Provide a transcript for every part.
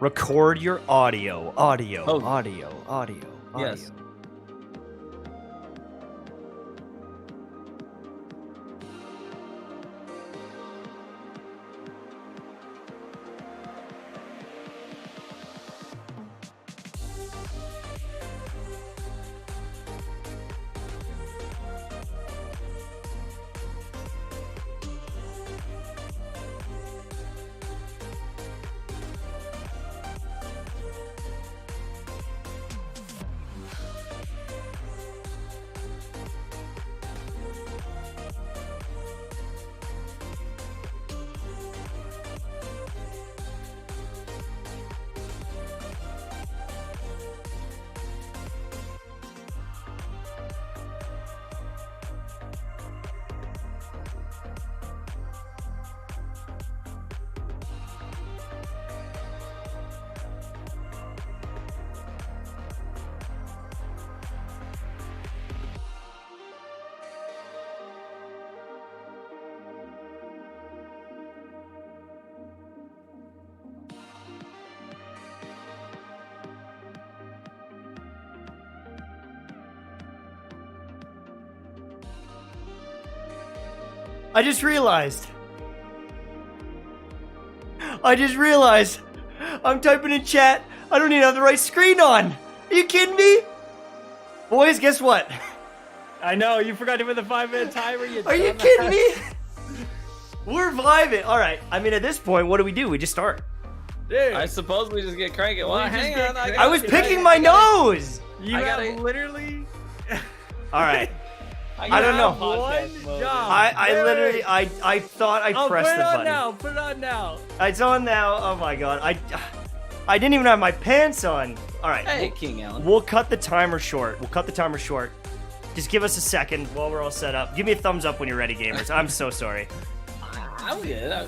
Record your audio. Oh. Audio. Yes. I just realized I'm typing in chat. I don't even have the right screen on. Are you kidding me? Boys, guess what? I know, you forgot to put the 5-minute timer. Are you kidding me? We're vibing. All right. I mean, at this point, what do? We just start. Dude, I suppose we just get cranking. Well, hang on. I was picking my nose. you have literally... All right. I don't know. One job. I thought I pressed the button. Put it on now. It's on now. Oh my god. I didn't even have my pants on. All right. Hey, King Allen. We'll cut the timer short. Just give us a second while we're all set up. Give me a thumbs up when you're ready, gamers. I'm so sorry. I'm good.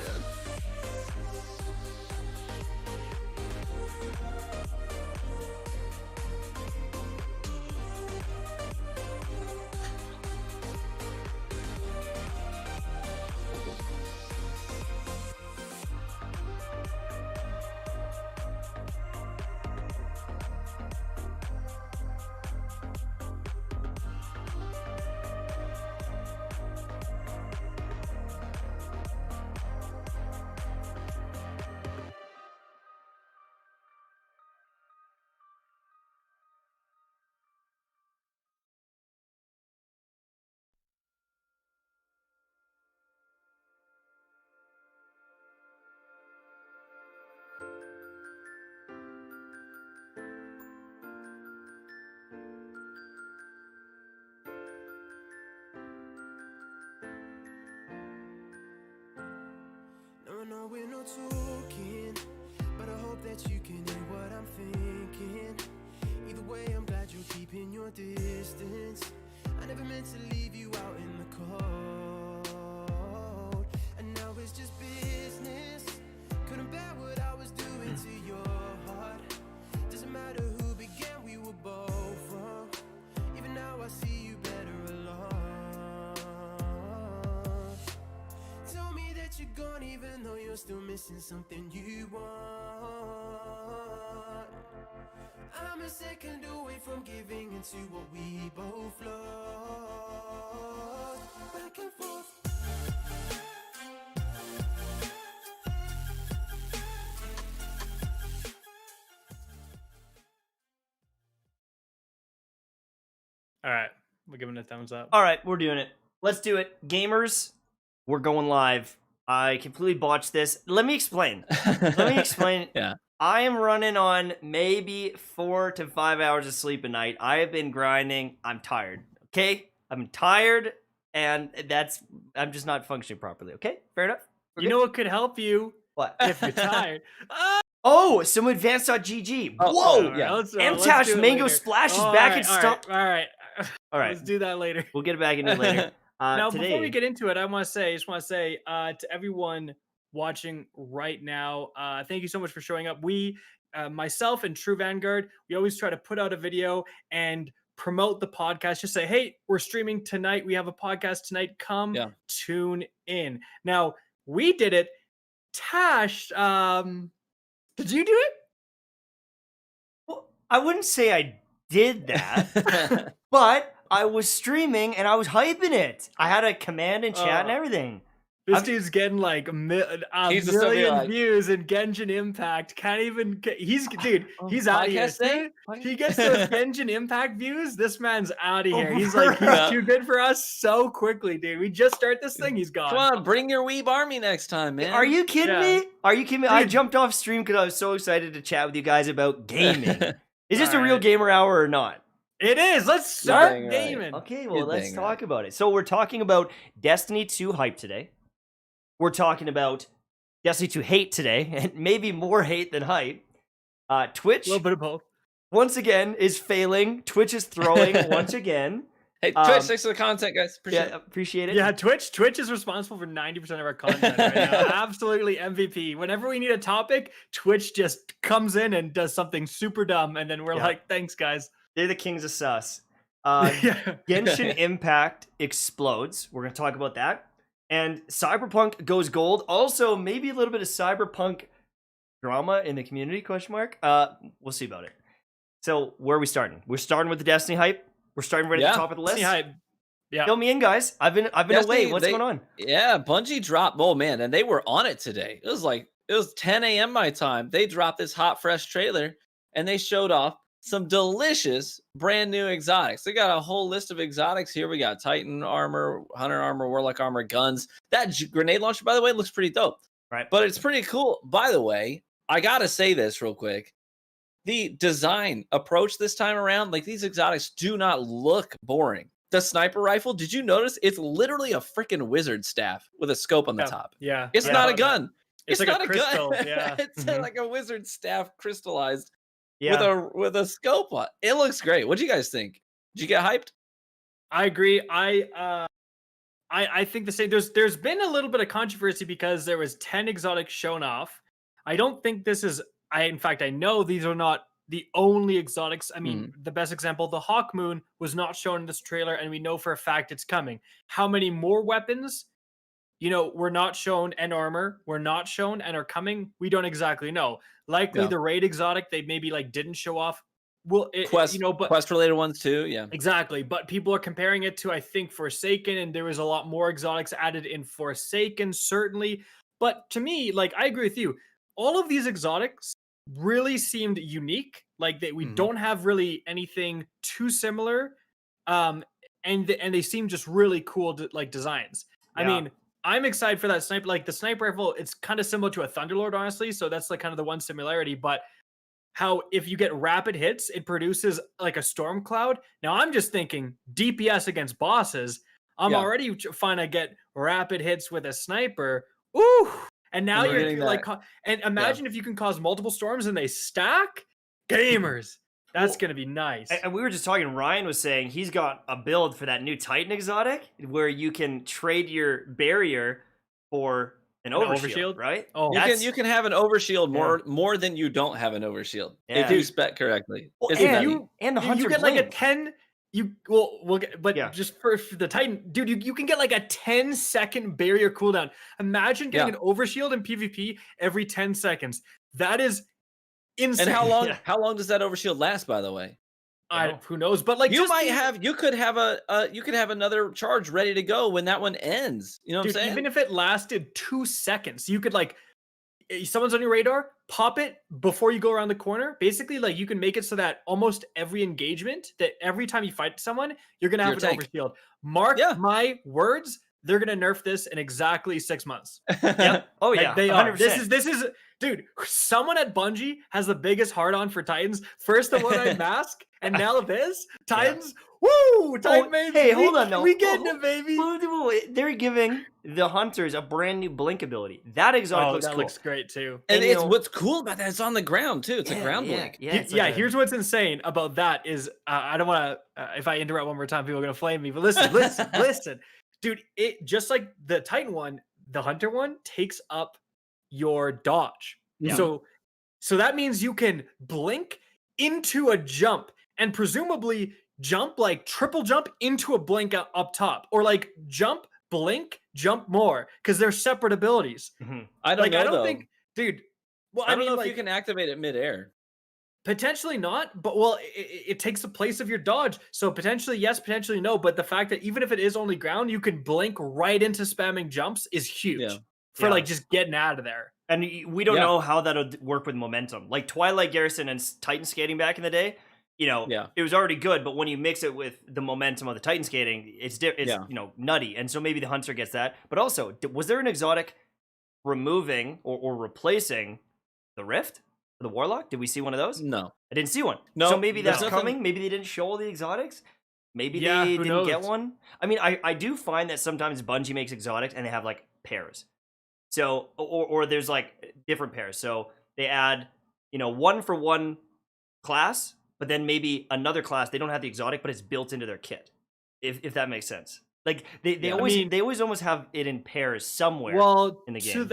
No, we're not talking, but I hope that you can hear what I'm thinking. Either way, I'm glad you're keeping your distance. I never meant to leave you out in the cold, and now it's just business. Couldn't bear what I was doing to your heart. Doesn't matter who began, we were both wrong. Even now I see you better alone. Tell me that you're gone even though you're still missing something you want. I'm a second away from giving into what we both lost. Back and forth. All right, we're giving it a thumbs up. All right, we're doing it. Let's do it. Gamers, we're going live. I completely botched this. Let me explain. Yeah. I am running on maybe 4 to 5 hours of sleep a night. I have been grinding. I'm tired. Okay? I'm tired, and I'm just not functioning properly. Okay? Fair enough? You know what could help you What? if you're tired? Oh, some advanced.gg. Oh, Whoa! yeah. Mtashed Mango Splash is back in stock. All right. All right. Let's do that later. We'll get back into it later. Now, Today, before we get into it, I just want to say to everyone watching right now, thank you so much for showing up. We, myself and True Vanguard, we always try to put out a video and promote the podcast. Just say, hey, we're streaming tonight. We have a podcast tonight. Come tune in. Now, we did it. Tash, did you do it? I wouldn't say I did that, but I was streaming and I was hyping it. I had a command and chat and everything. This I'm- dude's getting like a He's just gonna be million like- views in Genshin Impact. Can't even get, he's dude. He's out of here. Podcast day? He gets those Genshin Impact views. This man's out of here. He's Over. like he's too good for us so quickly, dude. We just start this thing, he's gone. Come on, bring your weeb army next time, man. Are you kidding Yeah. me? Are you kidding me? I Dude. jumped off stream because I was so excited to chat with you guys about gaming. Is this a real Alright. gamer hour or not? It is. Let's start dang right. gaming. Okay, well, Good let's thing, talk about it. So we're talking about Destiny 2 hype today. We're talking about Destiny 2 hate today, and maybe more hate than hype. Twitch, A little bit of both. once again, is failing. Twitch is throwing once again. Hey, Twitch, thanks for the content, guys. Appreciate Yeah, it. appreciate it. Yeah, Twitch is responsible for 90% of our content right now. Absolutely MVP. Whenever we need a topic, Twitch just comes in and does something super dumb, and then we're Yeah. like, "Thanks, guys." They're the kings of sus. Yeah. Genshin Impact explodes. We're going to talk about that. And Cyberpunk goes gold. Also, maybe a little bit of Cyberpunk drama in the community, question mark. We'll see about it. So, where are we starting? We're starting with the Destiny hype. We're starting right at Yeah. the top of the list. See hype. Yeah. Fill me in, guys. I've been Destiny, away. What's they- going on? Yeah, Bungie dropped. Oh man, and they were on it today. It was 10 a.m. my time. They dropped this hot, fresh trailer, and they showed off some delicious brand new exotics. They got a whole list of exotics here. We got Titan armor, Hunter armor, Warlock armor, guns. That grenade launcher, by the way, looks pretty dope. Right. But it's pretty cool. By the way, I gotta say this real quick. The design approach this time around, like these exotics do not look boring. The sniper rifle, did you notice? It's literally a freaking wizard staff with a scope on the top. Yeah. It's Yeah. not a gun. It's like not a crystal, gun. yeah. It's Mhm. like a wizard staff crystallized Yeah. with a scope on. It looks great. What do you guys think? Did you get hyped? I agree. I think the same. There's been a little bit of controversy because there was 10 exotics shown off. I don't think this is. In fact, I know these are not the only exotics. I mean, the best example, the Hawk Moon, was not shown in this trailer, and we know for a fact it's coming. How many more weapons, were not shown, and armor were not shown and are coming? We don't exactly know. Likely Yeah. the raid exotic they maybe didn't show off. Well, Quest, but quest related ones too. Yeah. exactly. But people are comparing it to, I think, Forsaken, and there was a lot more exotics added in Forsaken, certainly. But to me, I agree with you. All of these exotics really seemed unique. Like that, we Mhm. don't have really anything too similar, and they seem just really cool, designs. I Yeah. mean, I'm excited for that sniper. Like the sniper rifle, it's kind of similar to a Thunderlord, honestly. So that's kind of the one similarity. But how if you get rapid hits, it produces like a storm cloud. Now I'm just thinking DPS against bosses. I'm Yeah. already fine to get rapid hits with a sniper. Ooh. And now And we're you're getting like, and imagine if you can cause multiple storms and they stack. Gamers, that's Well, gonna be nice. And we were just talking, Ryan was saying he's got a build for that new Titan exotic where you can trade your barrier for an overshield, overshield? right? Oh, You can have an overshield more than you don't have an overshield if Yeah. you spec correctly. Well, Isn't that and, neat? and the you Hunter get like a Blink. 10. We'll get, but Yeah. just for the Titan, dude, you can get like a 10-second barrier cooldown. Imagine getting Yeah. an overshield in PvP every 10 seconds. That is insane. And how long? Yeah. How long does that overshield last? By the way, Who knows? But like, you just might the- have. You could have you could have another charge ready to go when that one ends. You know what dude, I'm saying? even if it lasted 2 seconds, you could someone's on your radar, pop it before you go around the corner. Basically, you can make it so that almost every engagement, that every time you fight someone, you're gonna have You're a an tank. overshield. Mark Yeah. my words, they're gonna nerf this in exactly 6 months. Yep. Oh Like, yeah, they are. 100%. This is, dude. Someone at Bungie has the biggest hard on for Titans. First the one-eyed mask, and now this Titans. Woo! Titan baby. hey, hold on, no. we getting it, baby. They're giving the hunters a brand new blink ability. That exotic Oh, looks that cool. looks great too. And you it's know- what's cool about that. It's on the ground too. It's a ground blink. Yeah, it's Yeah, like a- here's what's insane about that is I don't want to if I interrupt one more time, people are gonna flame me. But listen, listen, dude. It just like the Titan one, the Hunter one takes up your dodge. Yeah. So that means you can blink into a jump and presumably jump triple jump into a blink up top, or jump, blink, jump more, because they're separate abilities. Mhm. I don't know I don't though. think, dude. Well, I don't mean, know if you can activate it midair. Potentially not, but well, it takes the place of your dodge. So potentially yes, potentially no. But the fact that even if it is only ground, you can blink right into spamming jumps is Yeah. huge for Yeah. like just getting out of there. And we don't Yeah. know how that'll work with momentum. Like Twilight Garrison and Titan Skating back in the day, Yeah. it was already good, but when you mix it with the momentum of the Titan Skating, it's Yeah. nutty. And so maybe the Hunter gets that. But also, was there an exotic removing or replacing the Rift for the Warlock? Did we see one of those? No. I didn't see one. No, So maybe there's that's nothing- coming. Maybe they didn't show all the exotics. Maybe Yeah, they who didn't get knows? one. I mean, I do find that sometimes Bungie makes exotics and they have like pairs. So or there's like different pairs. So they add, one for one class, but then maybe another class they don't have the exotic, but it's built into their kit. If that makes sense. Like they Yeah. always almost have it in pairs somewhere. Well, in the to game.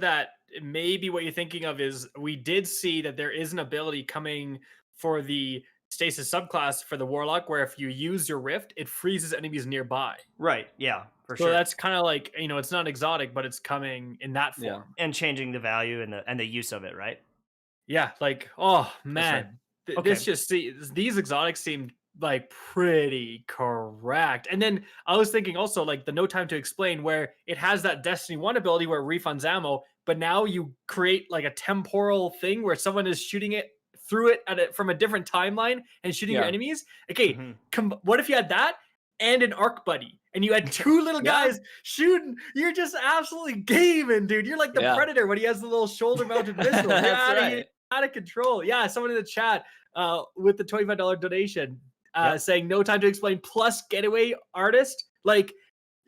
that, maybe what you're thinking of is we did see that there is an ability coming for the stasis subclass for the Warlock, where if you use your Rift, it freezes enemies nearby. Right. Yeah, for So sure. that's kind of like, it's not exotic, but it's coming in that Yeah. form. And changing the value and the use of it, right? Yeah, like, oh right. man, Okay. these exotics seem like pretty correct. And then I was thinking also like the No Time to Explain, where it has that Destiny 1 ability where it refunds ammo, but now you create like a temporal thing where someone is shooting it through it from a different timeline and shooting your Yeah. enemies. Okay, Mhm. what if you had that and an arc buddy and you had two little Yeah. guys shooting? You're just absolutely gaming, dude. You're like the Yeah. Predator when he has the little shoulder mounted missile. You're That's right. out of control. Yeah, someone in the chat with the $25 donation Yep. saying No Time to Explain plus getaway artist. Like,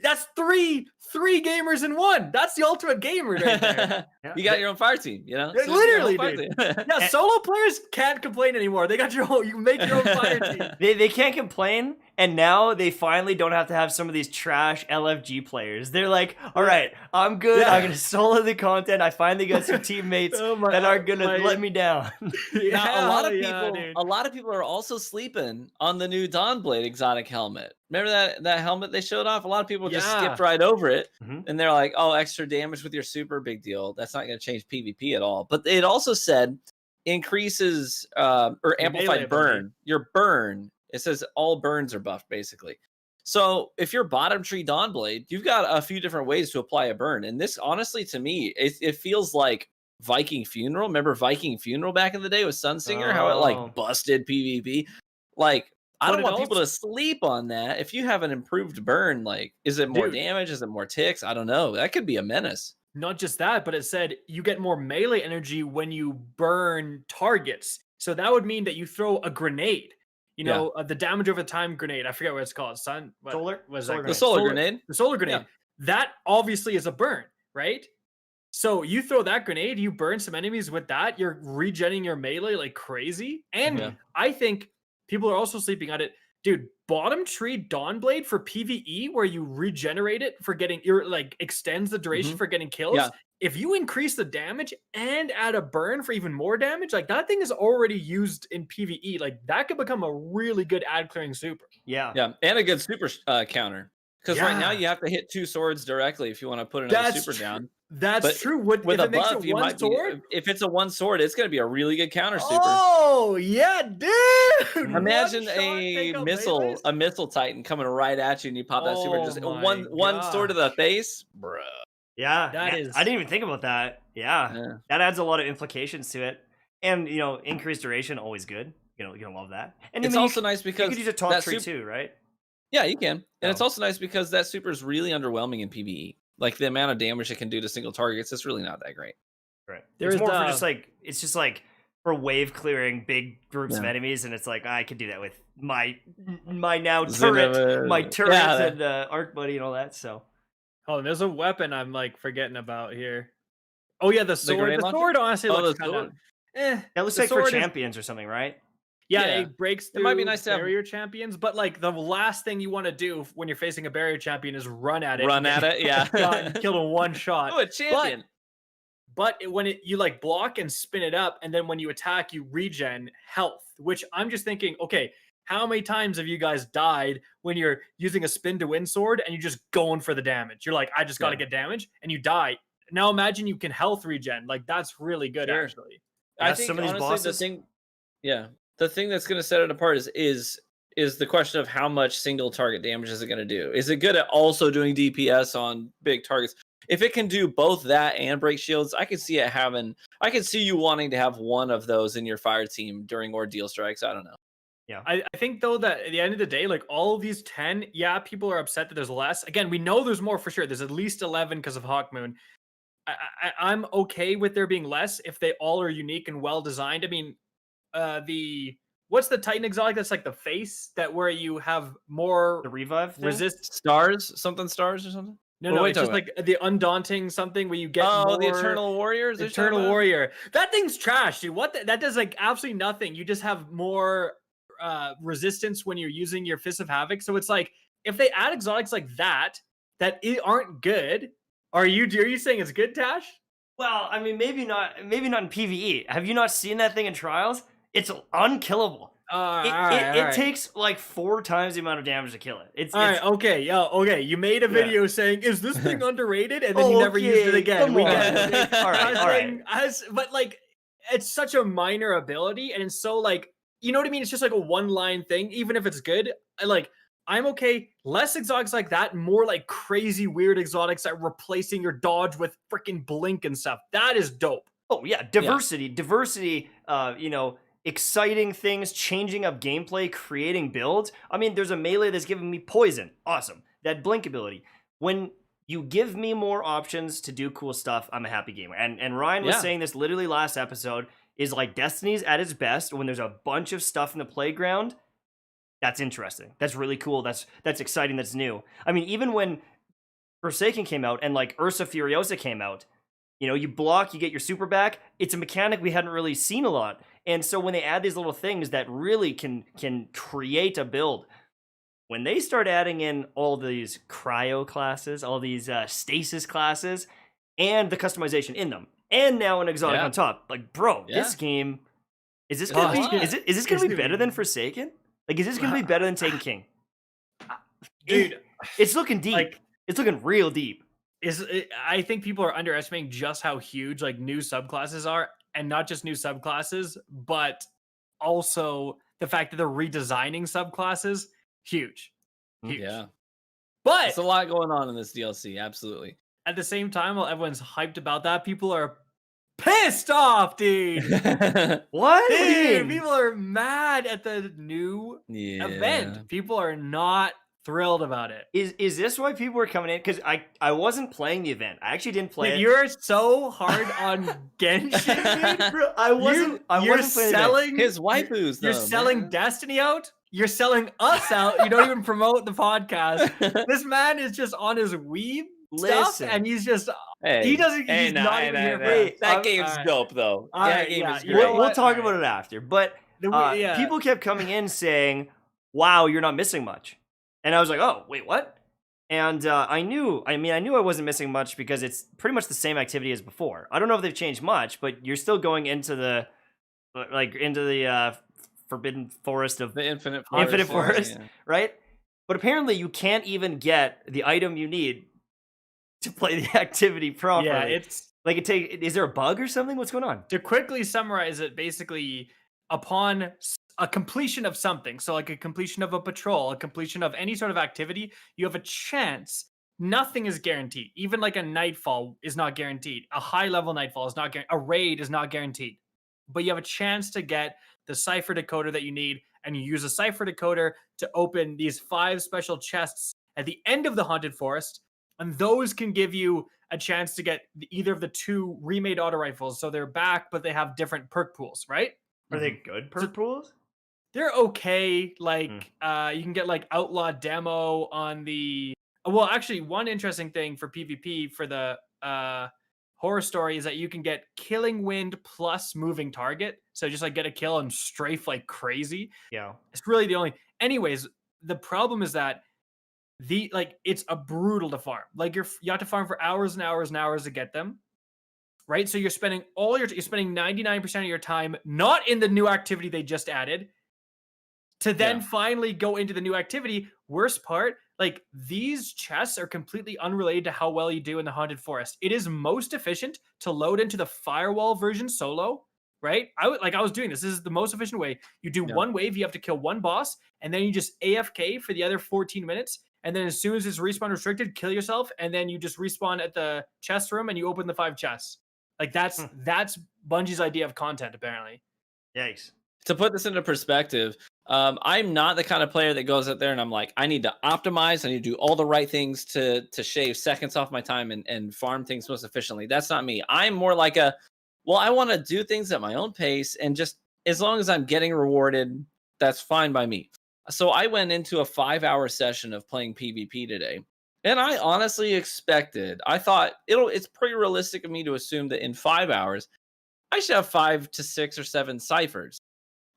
that's three gamers in one. That's the ultimate gamer right there. Yeah. You got your own fire team, Yeah, So you got your own literally, fire dude. team. Yeah, solo players can't complain anymore. They got your own. You can make your own fire team. They can't complain, and now they finally don't have to have some of these trash LFG players. They're like, all right, I'm good. Yeah. I'm gonna solo the content. I finally got some teammates Oh my- that aren't gonna my- let me down. Now, dude. a lot of people are also sleeping on the new Dawnblade exotic helmet. Remember that helmet they showed off? A lot of people just Yeah. skipped right over it, Mhm. and they're like, "Oh, extra damage with your super, big deal. That's not going to change PvP at all." But it also said increases or Your amplified melee ability. burn. Your burn. It says all burns are buffed basically. So if you're bottom tree Dawnblade, you've got a few different ways to apply a burn, and this honestly to me, it feels like Viking Funeral. Remember Viking Funeral back in the day with Sunsinger? How it Oh. like busted PvP. Like I But don't it want people also- to sleep on that. If you have an improved burn, like is it more Dude. damage? Is it more ticks? I don't know. That could be a menace. Not just that, but it said you get more melee energy when you burn targets. So that would mean that you throw a grenade. The damage over time grenade. I forget what it's called. Solar? Was Solar that The grenade. solar grenade. The solar grenade. Yeah. That obviously is a burn, right? So you throw that grenade, you burn some enemies with that, you're regenning your melee like crazy. And Yeah. I think people are also sleeping on it. Dude, bottom tree Dawnblade for PvE, where you regenerate it for getting extends the duration for getting kills. Yeah. If you increase the damage and add a burn for even more damage, like that thing is already used in PvE. Like that could become a really good ad clearing super. Yeah. Yeah, and a good super counter. Because right now Yeah. you have to hit 2 swords directly if you want to put another That's super down. That's But true. With if a it makes buff, it you one might sword? if it's a 1 sword, it's going to be a really good counter super. Oh yeah, dude! Imagine One shot, take a out missile, melees? a missile titan coming right at you, and you pop that super. Oh Just my one sword to the face, bro. Yeah. That yeah, is- I didn't even think about that. Yeah. Yeah. That adds a lot of implications to it. And increased duration, always good. You're gonna love that. And It's I mean, also nice you because could use a top that tree super- too, right? Yeah, you can, and it's Oh. also nice because that super is really underwhelming in PvE. Like the amount of damage it can do to single targets, it's really not that great. Right. There's It's more for the- just like for wave clearing big groups of Yeah. enemies, and it's like I could do that with my now Zenova. turret, my turret Yeah, and arc buddy and all that. So Oh, there's a weapon I'm like forgetting about here. Oh yeah, the sword. grenade The launcher? sword honestly Oh, looks the kind of. sword. that looks The like for sword is- champions or something, right? Yeah, Yeah. it breaks through It might be nice to have- barrier champions, but like the last thing you want to do when you're facing a barrier champion is run at it. Run and at it, yeah. shot and kill in one shot. Oh, a champion. But when you like block and spin it up, and then when you attack, you regen health. Which I'm just thinking, okay, how many times have you guys died when you're using a spin to win sword and you're just going for the damage? You're like, I just got to Yeah. get damage, and you die. Now imagine you can health regen. Like that's really good, Sure. actually. I Yeah, think some of these honestly, bosses- the thing Yeah. The thing that's going to set it apart is the question of how much single target damage is it going to do? Is it good at also doing DPS on big targets? If it can do both that and break shields, I can see it having. I can see you wanting to have one of those in your fire team during ordeal strikes. I don't know. Yeah. I think though that at the end of the day, like all of these 10, yeah, people are upset that there's less. Again, we know there's more for sure. There's at least 11 because of Hawkmoon. I'm okay with there being less if they all are unique and well designed. I mean, what's the Titan exotic that's like the face that where you have more The revive thing? resist? Stars, something stars or something. No, What no, are we it's just talking like the undaunting something where you get Oh, the more- Eternal Warriors. are you talking Eternal about? Warrior. That thing's trash, dude. That does like absolutely nothing. You just have more resistance when you're using your Fist of Havoc. So it's like if they add exotics like that aren't good. Are you saying it's good, Tash? Well, I mean, maybe not in PvE. Have you not seen that thing in Trials? It's unkillable. It takes like 4 times the amount of damage to kill it. It's okay. You made a video saying, "Is this thing underrated?" And then Oh, you never used it okay, again. come We on. get it. All right. But like, it's such a minor ability, and it's so like, you know what I mean? It's just like a one-line thing. Even if it's good, I'm okay. Less exotics like that, more like crazy weird exotics that are replacing your dodge with freaking blink and stuff. That is dope. Oh yeah, diversity. Exciting things, changing up gameplay, creating builds. I mean, there's a melee that's giving me poison. Awesome. That blink ability. When you give me more options to do cool stuff, I'm a happy gamer. And Ryan was saying this literally last episode, is like Destiny's at its best when there's a bunch of stuff in the playground. That's interesting. That's really cool. That's exciting. That's new. I mean, even when Forsaken came out and like Ursa Furiosa came out, you block, you get your super back. It's a mechanic we hadn't really seen a lot. And so when they add these little things that really can create a build, when they start adding in all these cryo classes, all these stasis classes, and the customization in them, and now an exotic on top, like, bro, this game, is this gonna be is this gonna be better than Forsaken? Like, is this gonna be better than Taken King? Dude, it's looking deep. like, it's looking real deep. I think people are underestimating just how huge like new subclasses are, and not just new subclasses, but also the fact that they're redesigning subclasses. Huge. Yeah. But there's a lot going on in this DLC. Absolutely. at the same time, while everyone's hyped about that, people are pissed off, dude. What? Dude, people are mad at the new event. People are not thrilled about it. Is this why people were coming in? Because I wasn't playing the event. I actually didn't play it. You're so hard on Genshin, dude. I wasn't selling his waifus. You're selling Destiny out. You're selling us out. You don't even promote the podcast. This man is just on his weeb stuff, and he's just he doesn't. He's not even here for it. That game's dope, though. That game is great. We'll talk about it after. But people kept coming in saying, "Wow, you're not missing much," and I was like, "Oh, wait, what?" And I knew I wasn't missing much because it's pretty much the same activity as before. I don't know if they've changed much, but you're still going into the Forbidden Forest of the Infinite Forest, right? But apparently you can't even get the item you need to play the activity properly. Yeah, it's like is there a bug or something? What's going on? To quickly summarize it, basically upon a completion of something, so like a completion of a patrol, a completion of any sort of activity, you have a chance. Nothing is guaranteed. Even like a nightfall is not guaranteed. A high level nightfall is not guaranteed. A raid is not guaranteed. But you have a chance to get the cipher decoder that you need, and you use a cipher decoder to open these 5 special chests at the end of the Haunted Forest, and those can give you a chance to get either of the 2 remade auto rifles. So they're back, but they have different perk pools, right? Are they good perk pools? They're okay. Like you can get like Outlaw Demo on the. Well, actually, one interesting thing for PvP for the Horror Story is that you can get Killing Wind plus Moving Target. So just like get a kill and strafe like crazy. Yeah. It's really the only. Anyways, the problem is that it's a brutal to farm. Like you have to farm for hours and hours and hours to get them. Right? So you're spending you're spending 99% of your time not in the new activity they just added to then finally go into the new activity. Worst part, like these chests are completely unrelated to how well you do in the Haunted Forest. It is most efficient to load into the Firewall version solo, right? I was doing this. This is the most efficient way. You do Yeah. one wave, you have to kill one boss, and then you just AFK for the other 14 minutes. And then as soon as it's respawn restricted, kill yourself, and then you just respawn at the chest room and you open the 5 chests. Like that's Bungie's idea of content, apparently. Yikes. To put this into perspective, I'm not the kind of player that goes out there and I'm like, I need to optimize, I need to do all the right things to shave seconds off my time and farm things most efficiently. That's not me. I'm more like I want to do things at my own pace, and just as long as I'm getting rewarded, that's fine by me. So I went into a 5-hour session of playing PvP today, and I honestly I thought it's pretty realistic of me to assume that in 5 hours, I should have 5 to 6 or 7 ciphers.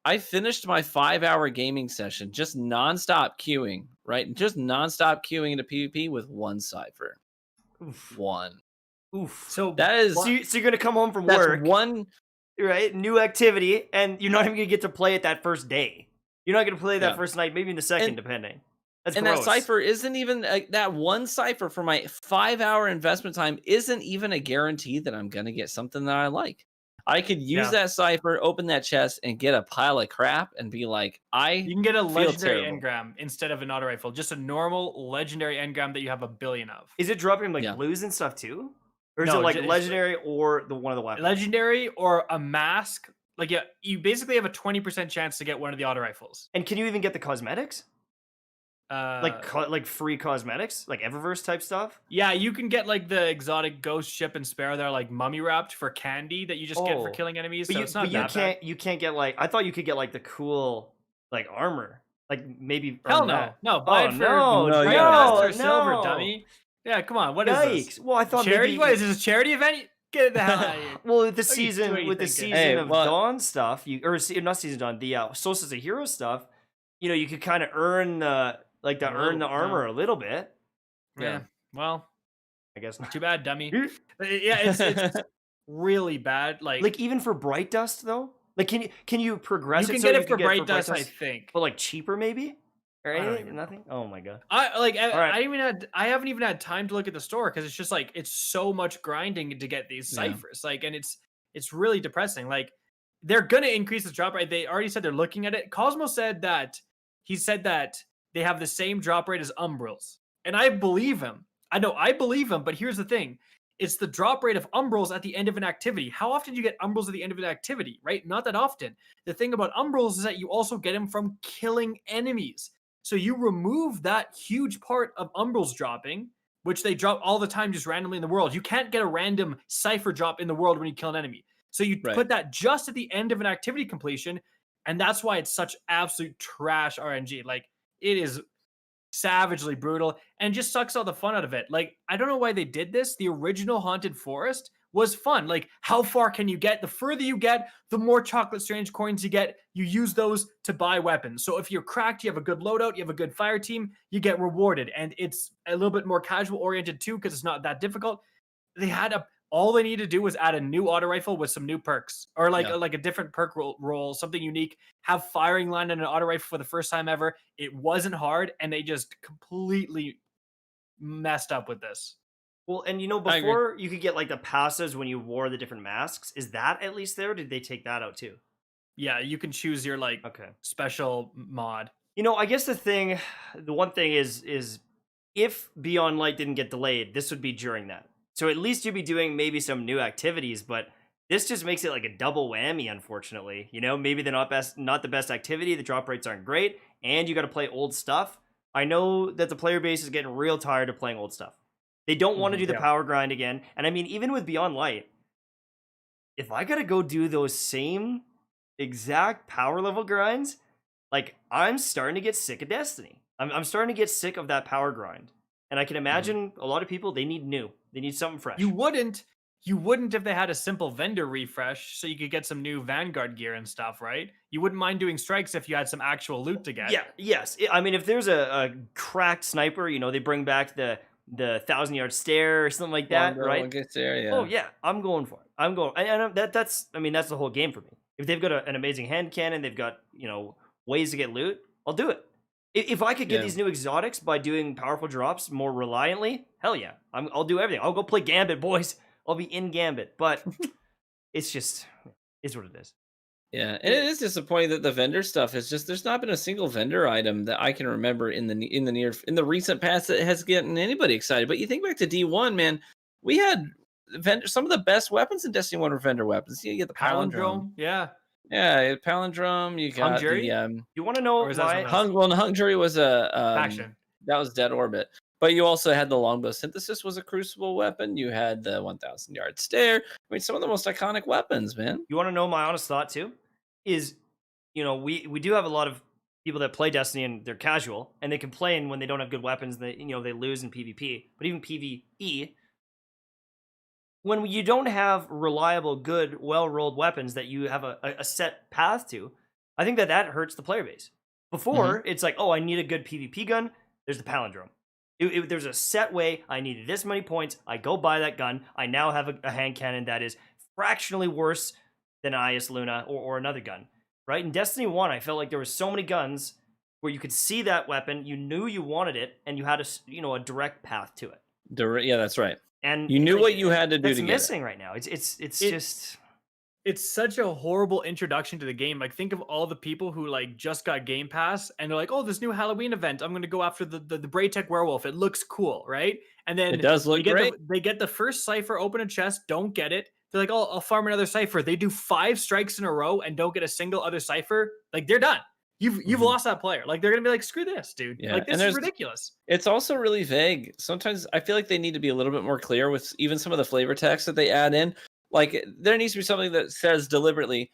I finished my 5-hour gaming session just nonstop queuing, right? Just nonstop queuing into PvP with 1 cipher. Oof. 1. Oof. So That is So you're gonna come home from that's work, 1. right? New activity, and you're not even gonna get to play it that first day. You're not gonna play that Yeah. first night, maybe in the second, And- depending. That's And gross. that cipher isn't even that 1 cipher for my 5-hour investment time isn't even a guarantee that I'm gonna get something that I like. I could use that cipher, open that chest, and get a pile of crap and be like, you can get a feel legendary terrible. engram instead of an auto rifle. Just a normal legendary engram that you have a billion of. Is it dropping like Yeah. blues and stuff too, or is No, it like it's legendary or one of the weapons? Legendary or a mask. Like, yeah, you basically have a 20% chance to get one of the auto rifles. And can you even get the cosmetics? Like, Like free cosmetics, like Eververse type stuff? yeah, you can get like the exotic ghost ship and sparrow that are like mummy wrapped for candy that you just get for Oh. killing enemies. But So you, it's not but you that bad. can't get like, I thought you could get like the cool like armor, like maybe Hell earn no, that. no, buy Oh it for no, No, green yeah. dust or no, silver, no. dummy. Yeah, come on, what is this? Yikes! Well, I thought Charity? maybe What is this, a charity event? Get the hell out of here. Well, with the What are you season, thinking? with the season Hey, of what- Dawn stuff, not season Dawn, the Solstice of Hero stuff. You know, you could kind of earn the earn the armor a little bit. Yeah. Well, I guess not. too bad, dummy. Yeah, it's really bad. Like even for Bright Dust though, like can you progress? you can so get you it for could bright dust, I think. but like cheaper maybe, or I don't anything? even know. Nothing. Oh my god. I haven't even had time to look at the store because it's just like it's so much grinding to get these Yeah. ciphers. Like, and it's really depressing. Like, they're gonna increase the drop rate. They already said they're looking at it. Cosmo said that they have the same drop rate as Umbrals, and I believe him. I believe him. But here's the thing: it's the drop rate of Umbrals at the end of an activity. How often do you get Umbrals at the end of an activity? Right? Not that often. The thing about Umbrals is that you also get them from killing enemies. So you remove that huge part of Umbrals dropping, which they drop all the time just randomly in the world. You can't get a random cipher drop in the world when you kill an enemy. So you Right. put that just at the end of an activity completion, and that's why it's such absolute trash RNG. Like, it is savagely brutal and just sucks all the fun out of it. Like, I don't know why they did this. The original Haunted Forest was fun. Like, how far can you get? The further you get, the more Chocolate Strange coins you get. You use those to buy weapons. So if you're cracked, you have a good loadout, you have a good fire team, you get rewarded. And it's a little bit more casual oriented too, because it's not that difficult. All they need to do was add a new auto rifle with some new perks, or like a different perk roll, something unique. Have firing line and an auto rifle for the first time ever. It wasn't hard, and they just completely messed up with this. Well, and you know, I agree. before you could get like the passives when you wore the different masks. Is that at least there? Or did they take that out too? Yeah, you can choose your like Okay. special mod. You know, I guess the one thing is if Beyond Light didn't get delayed, this would be during that. So at least you'd be doing maybe some new activities, but this just makes it like a double whammy, unfortunately. You know, maybe they're not the best activity, the drop rates aren't great, and you got to play old stuff. I know that the player base is getting real tired of playing old stuff. They don't want to do the power grind again. And I mean, even with Beyond Light, if I got to go do those same exact power level grinds, like, I'm starting to get sick of Destiny. I'm starting to get sick of that power grind. And I can imagine a lot of people, they need new. They need something fresh. You wouldn't if they had a simple vendor refresh so you could get some new Vanguard gear and stuff, right? You wouldn't mind doing strikes if you had some actual loot to get. Yeah, yes. I mean, if there's a cracked sniper, you know, they bring back the 1,000-yard stare or something like that, Longbow right? gets there, yeah. Oh yeah, I'm going for it. I'm going, and that's the whole game for me. If they've got an amazing hand cannon, they've got, you know, ways to get loot, I'll do it. If I could get these new exotics by doing powerful drops more reliantly, hell yeah, I'll do everything. I'll go play Gambit, boys. I'll be in Gambit, but it's just is what it is. Yeah, and it is disappointing that the vendor stuff is just there's not been a single vendor item that I can remember in the recent past that has gotten anybody excited. But you think back to D1, man, we had some of the best weapons in Destiny 1 were vendor weapons. You get the palindrome. Yeah. Yeah, palindrome. You got Jury? the You want to know Or is that why? something else? Well, the Hung Jury was a Faction. that was Dead Orbit. But you also had the longbow synthesis was a crucible weapon. You had the 1,000-yard stare. I mean, some of the most iconic weapons, man. You want to know my honest thought too? Is, we do have a lot of people that play Destiny and they're casual and they complain when they don't have good weapons. They they lose in PvP, but even PvE. When you don't have reliable, good, well-rolled weapons that you have a set path to, I think that hurts the player base. Before, it's like, oh, I need a good PvP gun. There's the palindrome. There's a set way. I needed this many points. I go buy that gun. I now have a hand cannon that is fractionally worse than Ias Luna or another gun. Right? In Destiny 1, I felt like there were so many guns where you could see that weapon, you knew you wanted it, and you had a direct path to it. Yeah, that's right. And you knew what you had to do to get it. That's missing right now. It's just. It's such a horrible introduction to the game. Like, think of all the people who just got Game Pass and they're like, "Oh, this new Halloween event. I'm going to go after the Braytech werewolf. It looks cool, right?" And then it does look great. They get the first cipher, open a chest, don't get it. They're like, "Oh, I'll farm another cipher." They do 5 strikes in a row and don't get a single other cipher. Like, they're done. You've lost that player. Like, they're gonna be like, "Screw this, dude." Yeah. Like, this is ridiculous. It's also really vague. Sometimes I feel like they need to be a little bit more clear with even some of the flavor text that they add in. Like, there needs to be something that says deliberately,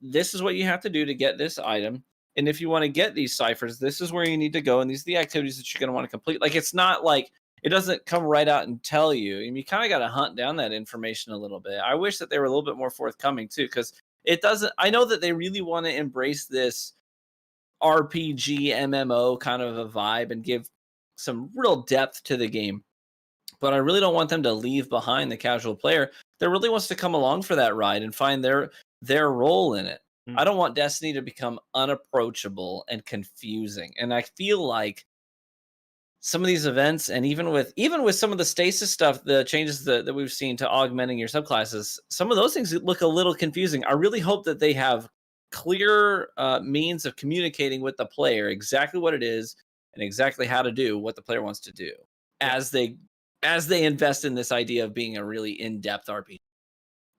this is what you have to do to get this item. And if you want to get these ciphers, this is where you need to go. And these are the activities that you're going to want to complete. Like, it's not like it doesn't come right out and tell you. And you kind of got to hunt down that information a little bit. I wish that they were a little bit more forthcoming too, because it doesn't. I know that they really want to embrace this RPG MMO kind of a vibe and give some real depth to the game. But I really don't want them to leave behind the casual player that really wants to come along for that ride and find their role in it. I don't want Destiny to become unapproachable and confusing. And I feel like some of these events, and even with some of the stasis stuff, the changes that we've seen to augmenting your subclasses, some of those things look a little confusing. I really hope that they have clear means of communicating with the player exactly what it is and exactly how to do what the player wants to do as they invest in this idea of being a really in-depth RPG.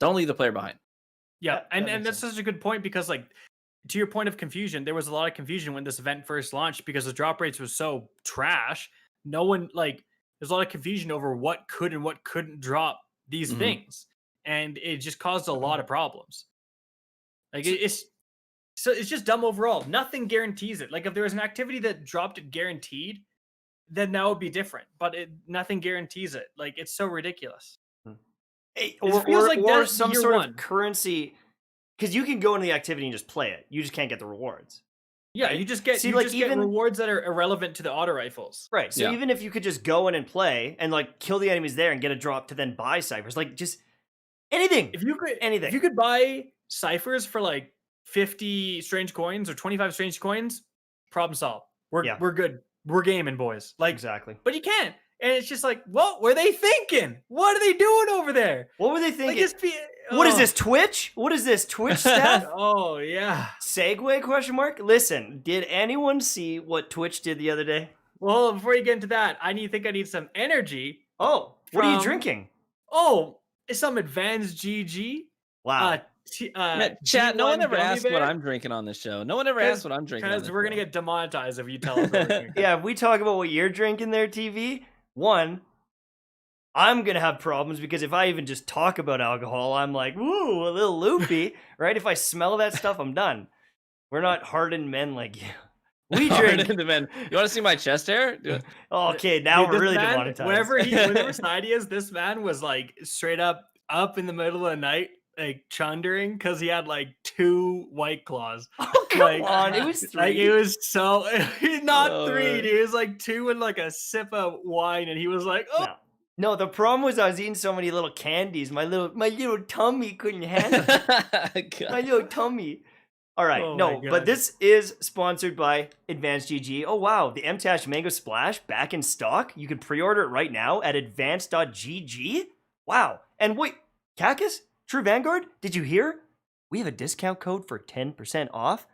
Don't leave the player behind. Yeah, and that's such a good point, because to your point of confusion, there was a lot of confusion when this event first launched because the drop rates was so trash. No one there's a lot of confusion over what could and what couldn't drop these things, and it just caused a lot of problems. It's just dumb overall. Nothing guarantees it. Like, if there was an activity that dropped it guaranteed, then that would be different. But nothing guarantees it. Like, it's so ridiculous. Or some sort of currency, because you can go into the activity and just play it. You just can't get the rewards. Yeah, you just get get rewards that are irrelevant to the auto rifles. Right. So even if you could just go in and play and kill the enemies there and get a drop to then buy ciphers, just anything. If you could buy ciphers for 50 strange coins or 25 strange coins, problem solved. We're good. We're gaming, boys. Exactly. But you can't. And it's just what were they thinking? What are they doing over there? What were they thinking? What is this, Twitch? What is this, Twitch staff? Oh, yeah. Segue, ? Listen, did anyone see what Twitch did the other day? Well, before you get into that, I need some energy. Oh, what are you drinking? Oh, it's some advanced GG. Wow. Chat, no one ever asked what I'm drinking on this show. No one ever asked what I'm drinking. Because we're going to get demonetized if you tell us what we're drinking. Yeah, if we talk about what you're drinking there, TV, one, I'm going to have problems, because if I even just talk about alcohol, I'm like, woo, a little loopy, right? If I smell that stuff, I'm done. We're not hardened men like you. We drink. Men. You want to see my chest hair? Okay, now we're really demonetized. Whenever side he is, this man was straight up in the middle of the night, chundering, because he had 2 White Claws. Oh, come on. It was 3. It was so not 3. Dude. It was 2 and a sip of wine, and he was like, oh. No, the problem was I was eating so many little candies. My little tummy couldn't handle it. My little tummy. All right, but this is sponsored by Advanced GG. Oh, wow, the Mtashed Mango Splash back in stock. You can pre-order it right now at advanced.gg. Wow. And wait, Kackis? True Vanguard? Did you hear? we have a discount code for 10% off.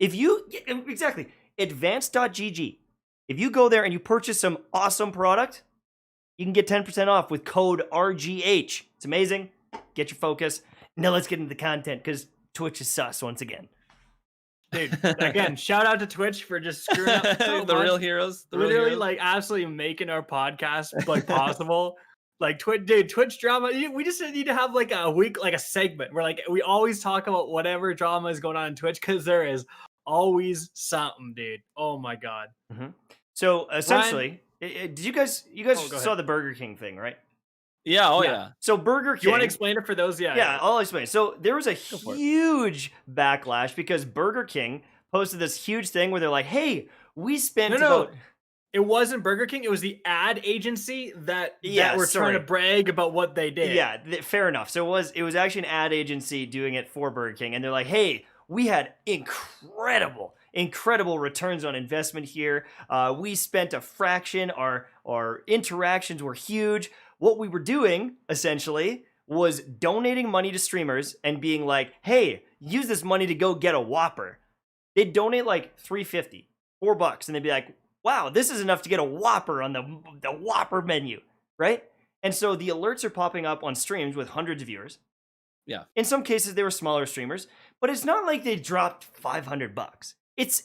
If you, exactly, advanced.gg. If you go there and you purchase some awesome product, you can get 10% off with code RGH. It's amazing. Get your focus. Now let's get into the content because Twitch is sus once again. Dude, again, shout out to Twitch for just screwing up so The much. real heroes. The real Literally, heroes. like, absolutely making our podcast like possible. Like, Twitch drama. We just need to have like a week, like a segment where like we always talk about whatever drama is going on in Twitch because there is always something, dude. Oh my god. So essentially, did you guys go saw ahead. the Burger King thing, right? Yeah. Oh Yeah. yeah. So Burger Do you want King. to explain it for those? Yeah, I'll explain. So there was a for it. huge backlash because Burger King posted this huge thing where they're like, "Hey, we spent No. about." It wasn't Burger King. It was the ad agency that Yeah, were trying to sorry. brag about what they did. Yeah, fair enough. So it was actually an ad agency doing it for Burger King, and they're like, "Hey, we had incredible returns on investment here. We spent a fraction. Our interactions were huge. What we were doing essentially was donating money to streamers and being like, hey, use this money to go get a Whopper. They'd donate like $3.50, $4, and they'd be like, wow, this is enough to get a Whopper on the Whopper menu, right? And so the alerts are popping up on streams with hundreds of viewers. Yeah. In some cases, they were smaller streamers, but it's not like they dropped $500. It's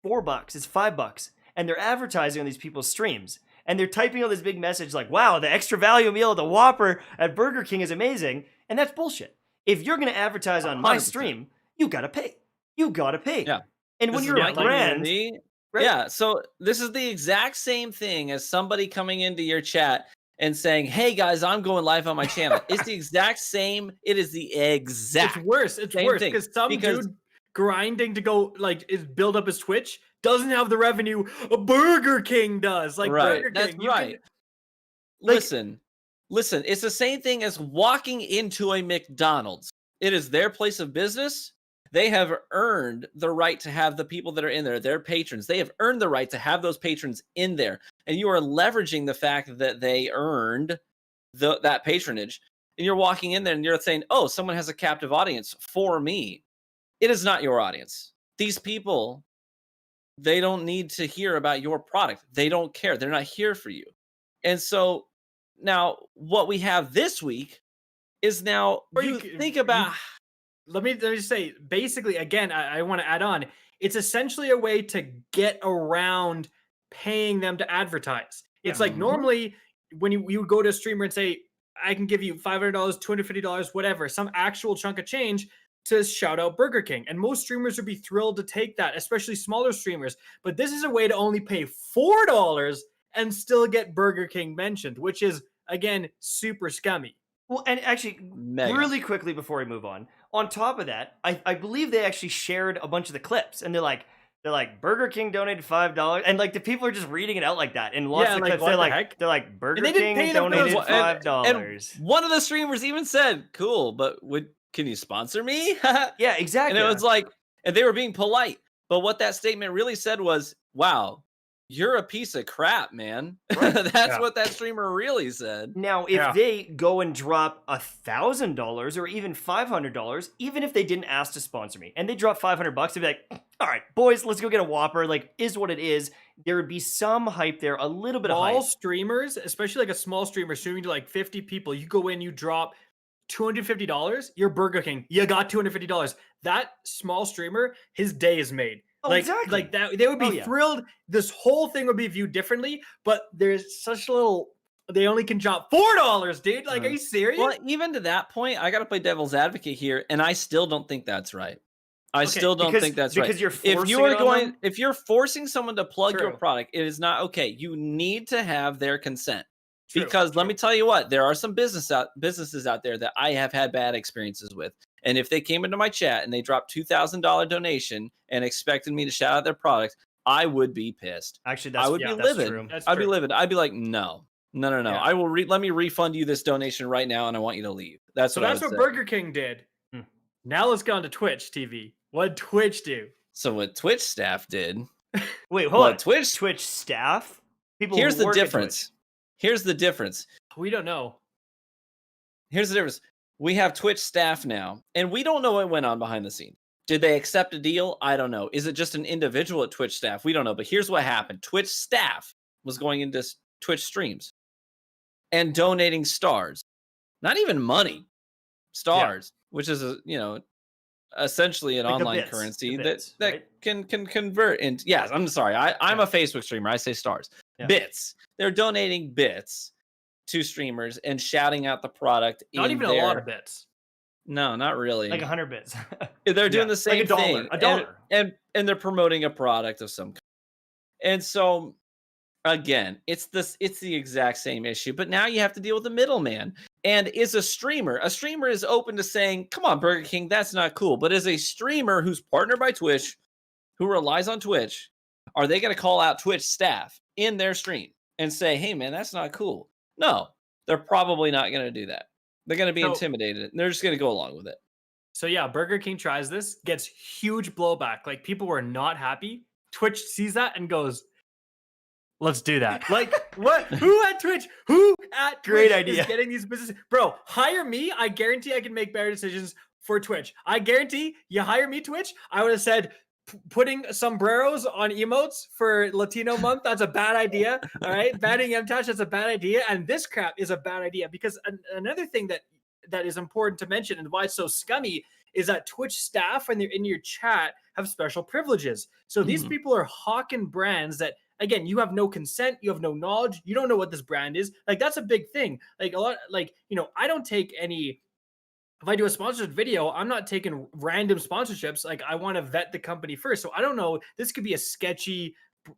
$4, it's $5, and they're advertising on these people's streams. And they're typing out this big message like, wow, the extra value meal at the Whopper at Burger King is amazing. And that's bullshit. If you're going to advertise on my 100%. stream, you got to pay. You got to pay. Yeah. And when This is you're my a brand, community. right? Yeah, so this is the exact same thing as somebody coming into your chat and saying, "Hey guys, I'm going live on my channel." It's the exact same. It is the exact. It's worse. It's same worse thing, because some because- dude grinding to go build up his Twitch doesn't have the revenue a Burger King does. Like Right, Burger that's King, you right. Listen. It's the same thing as walking into a McDonald's. It is their place of business. They have earned the right to have the people that are in there, their patrons. They have earned the right to have those patrons in there. And you are leveraging the fact that they earned that patronage. And you're walking in there and you're saying, oh, someone has a captive audience for me. It is not your audience. These people, they don't need to hear about your product. They don't care. They're not here for you. And so now what we have this week is now Or you you c- think you- about let me just say, basically, again, I want to add on. It's essentially a way to get around paying them to advertise. It's like Mhm. normally when you would go to a streamer and say, I can give you $500, $250, whatever, some actual chunk of change to shout out Burger King. And most streamers would be thrilled to take that, especially smaller streamers. But this is a way to only pay $4 and still get Burger King mentioned, which is, again, super scummy. Well, and actually, Mega. really quickly before we move on top of that, I believe they actually shared a bunch of the clips, and they're like, Burger King donated $5, and like the people are just reading it out like that. And lots Yeah, of like, clips, what the they're heck? like, Burger they didn't King pay them for donated those- $5. And one of the streamers even said, cool, but can you sponsor me? Yeah, exactly. And it was like, and they were being polite. But what that statement really said was, wow, you're a piece of crap, man. That's Yeah. what that streamer really said. Now, if Yeah. they go and drop $1,000 or even $500, even if they didn't ask to sponsor me, and they drop $500, they'd be like, all right, boys, let's go get a Whopper. Like, is what it is. There would be some hype there, a little bit of Small hype. streamers, especially like a small streamer streaming to like 50 people, you go in, you drop $250, you're Burger King. You got $250. That small streamer, his day is made. Oh, exactly. Like that, they would be Oh, yeah. thrilled. This whole thing would be viewed differently, but there's such little. They only can drop $4, dude. Like, are you serious? Well, even to that point, I got to play devil's advocate here, and I still don't think that's right. I still don't think that's right. Because you're If forcing you are it on them? if you're forcing someone to plug your True. product, it is not okay. You need to have their consent. True, Because let true. me tell you what, there are some businesses out there that I have had bad experiences with. And if they came into my chat and they dropped $2,000 donation and expected me to shout out their product, I would be pissed. Actually, I that's, would yeah, be that's livid. true. That's I'd be true. livid. I'd be like, no. Yeah. I will let me refund you this donation right now, and I want you to leave. That's So what I that's would what say. Burger King did. Hmm. Now let's go on to Twitch TV. What Twitch do? So what Twitch staff did? Wait, hold What on. Twitch? Twitch staff? People Here's who the work at difference. Here's the difference. We don't know. Here's the difference. we have Twitch staff now, and we don't know what went on behind the scenes. Did they accept a deal? I don't know. Is it just an individual at Twitch staff? We don't know. But here's what happened. Twitch staff was going into Twitch streams and donating stars. Not even money. Stars, which is essentially an Like the online bits, currency the bits, that right? can convert into. Yes, I'm sorry. I'm a Facebook streamer. I say stars. Yeah. Bits. They're donating bits to streamers and shouting out the product. Not even a lot of bits. No, not really. Like 100 bits. They're doing Yeah, the same like a dollar, thing. a dollar. And they're promoting a product of some kind. And so again, it's the exact same issue, but now you have to deal with the middleman. And is a streamer is open to saying, come on, Burger King, that's not cool. But as a streamer who's partnered by Twitch, who relies on Twitch, are they going to call out Twitch staff in their stream and say, hey, man, that's not cool? No, they're probably not going to do that. They're going to be intimidated. And they're just going to go along with it. So yeah, Burger King tries this, gets huge blowback. Like people were not happy. Twitch sees that and goes, let's do that. Like what? Who at Twitch? Who at Great Twitch idea. is getting these businesses? Bro, hire me. I guarantee I can make better decisions for Twitch. I guarantee you hire me, Twitch. I would have said putting sombreros on emotes for Latino month. That's a bad idea. All right. Banning Mtashed, that's a bad idea. And this crap is a bad idea because another thing that is important to mention and why it's so scummy is that Twitch staff, when they're in your chat, have special privileges. So these people are hawking brands that, again, you have no consent, you have no knowledge, you don't know what this brand is. Like that's a big thing. Like a lot, like, I don't take any. If I do a sponsored video, I'm not taking random sponsorships. Like I want to vet the company first. So I don't know. This could be a sketchy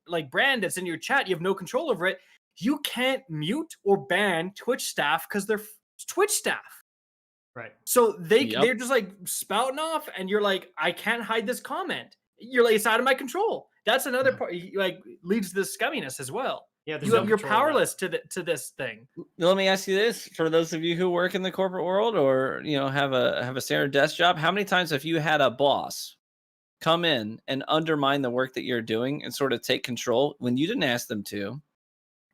like brand that's in your chat. You have no control over it. You can't mute or ban Twitch staff because they're Twitch staff. Right. So they're just like spouting off, and you're like, I can't hide this comment. You're like, it's out of my control. That's another part. Like leads to this scumminess as well. Yeah, you're powerless to this thing. Let me ask you this: for those of you who work in the corporate world, or have a standard desk job, how many times have you had a boss come in and undermine the work that you're doing and sort of take control when you didn't ask them to,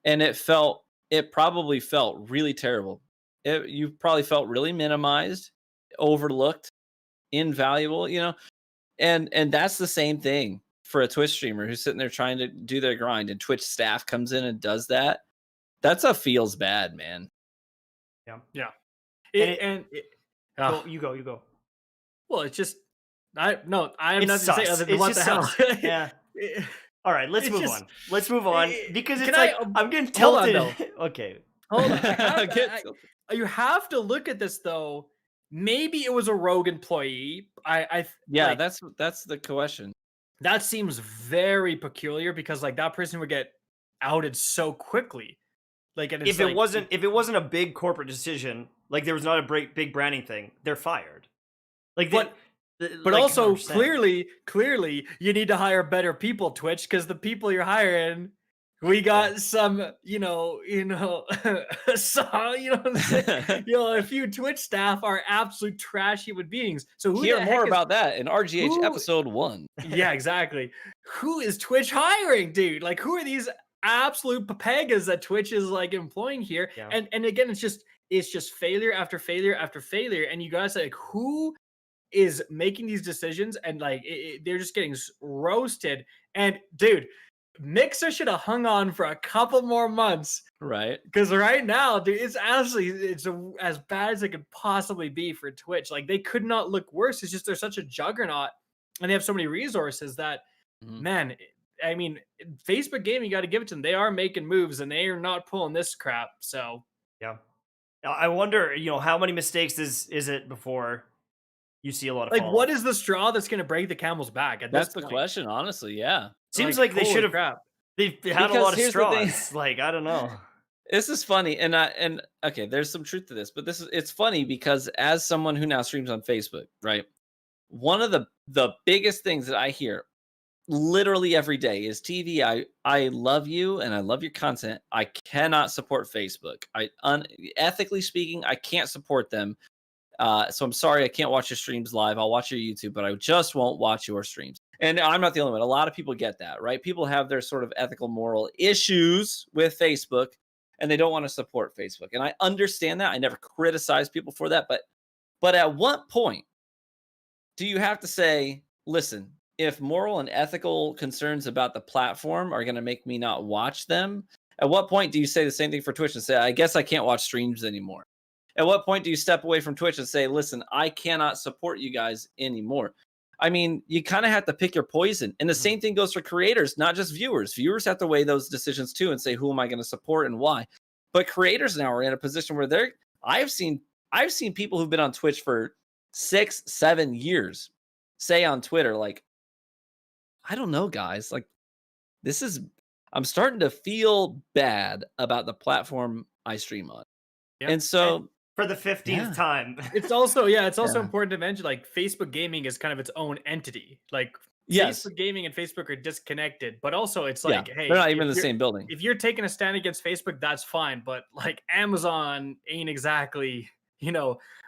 and it probably felt really terrible. You probably felt really minimized, overlooked, invaluable, and that's the same thing for a Twitch streamer who's sitting there trying to do their grind, and Twitch staff comes in and does that. That's a feels bad, man. Yeah. You go. Well, it's just I have nothing to say other than It's what the hell. Yeah. All right, let's move on. Let's move on because it's I'm getting hold on, tilted. Okay. Hold on. You have to look at this though. Maybe it was a rogue employee. That's the question. That seems very peculiar because like that person would get outed so quickly. Like, and if it wasn't a big corporate decision, like there was not a big branding thing, they're fired. Like, but like, also clearly, you need to hire better people, Twitch, because the people you're hiring, we got some, a few Twitch staff are absolute trash human beings. So hear more about that in RGH episode 1. Yeah, exactly. Who is Twitch hiring, dude? Like, who are these absolute papagas that Twitch is like employing here? Yeah. And again, it's just failure after failure after failure. And you gotta say, like, who is making these decisions? And like, they're just getting roasted. And dude, Mixer should have hung on for a couple more months, right? Because right now, dude, it's as bad as it could possibly be for Twitch. Like they could not look worse. It's just they're such a juggernaut, and they have so many resources that, man. I mean, Facebook Gaming, you got to give it to them. They are making moves, and they are not pulling this crap. So yeah, I wonder, how many mistakes is it before you see a lot of like what is the straw that's going to break the camel's back? That's the question, honestly. Yeah. Seems like they should have. They've had a lot of straws. Like, I don't know. This is funny, and okay, there's some truth to this, but it's funny because as someone who now streams on Facebook, right? One of the biggest things that I hear literally every day is TV. I love you and I love your content. I cannot support Facebook. Ethically speaking, I can't support them. So I'm sorry I can't watch your streams live. I'll watch your YouTube, but I just won't watch your streams. And I'm not the only one. A lot of people get that, right? People have their sort of ethical, moral issues with Facebook, and they don't want to support Facebook. And I understand that. I never criticize people for that. But But at what point do you have to say, listen, if moral and ethical concerns about the platform are going to make me not watch them, at what point do you say the same thing for Twitch and say, I guess I can't watch streams anymore? At what point do you step away from Twitch and say, listen, I cannot support you guys anymore? I mean, you kind of have to pick your poison. And the same thing goes for creators, not just viewers. Viewers have to weigh those decisions too and say, who am I going to support and why? But creators now are in a position where I've seen people who've been on Twitch for 6-7 years say on Twitter, like, I don't know, guys, like, I'm starting to feel bad about the platform I stream on. Yep. And so For the 15th time. It's also Yeah. important to mention, like, Facebook Gaming is kind of its own entity. Like, yes, Facebook Gaming and Facebook are disconnected, but also it's yeah, like, hey, they're not even if in the you're- same building. If you're taking a stand against Facebook, that's fine. But like Amazon ain't exactly,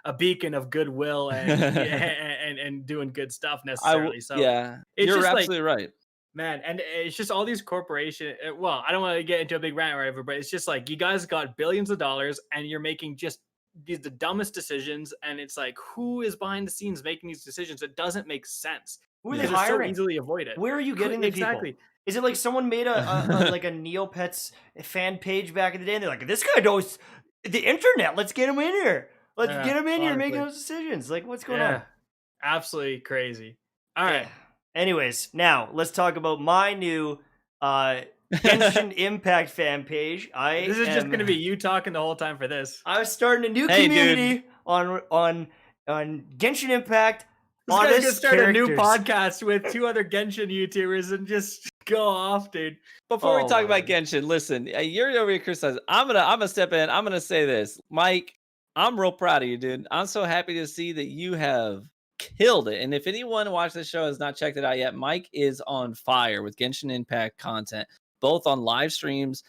a beacon of goodwill and doing good stuff necessarily. So Yeah, it's you're just like, absolutely right. man, and it's just all these corporations. Well, I don't want to get into a big rant or whatever, but it's just like, you guys got billions of dollars and you're making just the dumbest decisions. And it's like, who is behind the scenes making these decisions? It doesn't make sense. Who are Yeah. they Because it's so hiring? easily avoided. Where are you getting the Exactly. people? Is it like someone made a like a Neopets fan page back in the day and they're like, this guy knows the internet. Let's get him in here. Let's Yeah, get him in here making honestly. those decisions. Like, what's going Yeah, on? absolutely crazy. All right. Anyways, now let's talk about my new Genshin Impact fan page. This is just going to be you talking the whole time for this. I was starting a new Hey, community on Genshin Impact. This guy's honest gonna start a new characters. podcast with 2 other Genshin YouTubers and just go off, dude. Before we Oh, talk about my. Genshin, listen, you're over here criticizing. I'm gonna step in. I'm gonna say this, Mike. I'm real proud of you, dude. I'm so happy to see that you have killed it. And if anyone watched this show has not checked it out yet, Mike is on fire with Genshin Impact content, both on live streams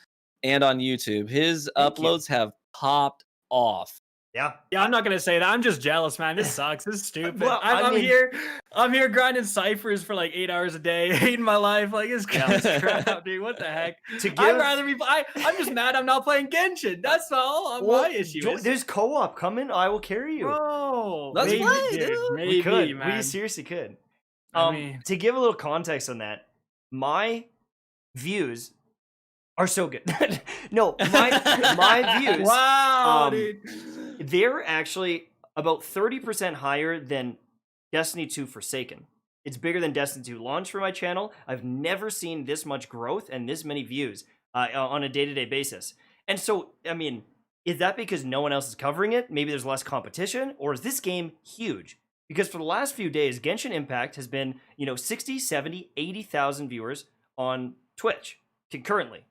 and on YouTube. His Thank you. uploads have popped off. Yeah. Yeah, I'm not gonna say that. I'm just jealous, man. This sucks. This is stupid. Well, I I'm mean- here grinding ciphers for like 8 hours a day, hating my life. Like, it's crap, dude. What the heck? To give, I'd rather be. I'm just mad I'm not playing Genshin. That's all. Well, My issue is. there's co-op coming. I will carry you. Bro, Let's maybe, play, dude, dude. Maybe, We could. man. We seriously could. I mean- To give a little context on that, my views are so good. No, my views. Wow, um, dude. They're actually about 30% higher than Destiny 2 Forsaken. It's bigger than Destiny 2 launch for my channel. I've never seen this much growth and this many views on a day-to-day basis. And so, I mean, is that because no one else is covering it? Maybe there's less competition? Or is this game huge? Because for the last few days, Genshin Impact has been, 60, 70, 80,000 viewers on Twitch concurrently.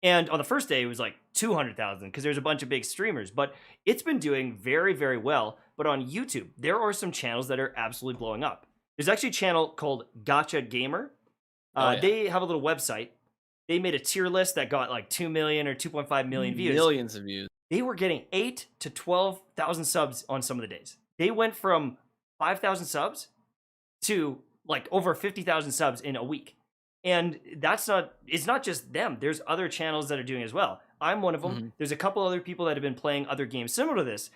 And on the first day, it was like 200,000 because there's a bunch of big streamers. But it's been doing very, very well. But on YouTube, there are some channels that are absolutely blowing up. There's actually a channel called Gotcha Gamer. Oh, yeah. They have a little website. They made a tier list that got like 2 million or 2.5 million views. Millions of views. They were getting 8 to 12,000 subs on some of the days. They went from 5,000 subs to like over 50,000 subs in a week. And it's not just them. There's other channels that are doing it as well. I'm one of them. Mhm. There's a couple other people that have been playing other games similar to this.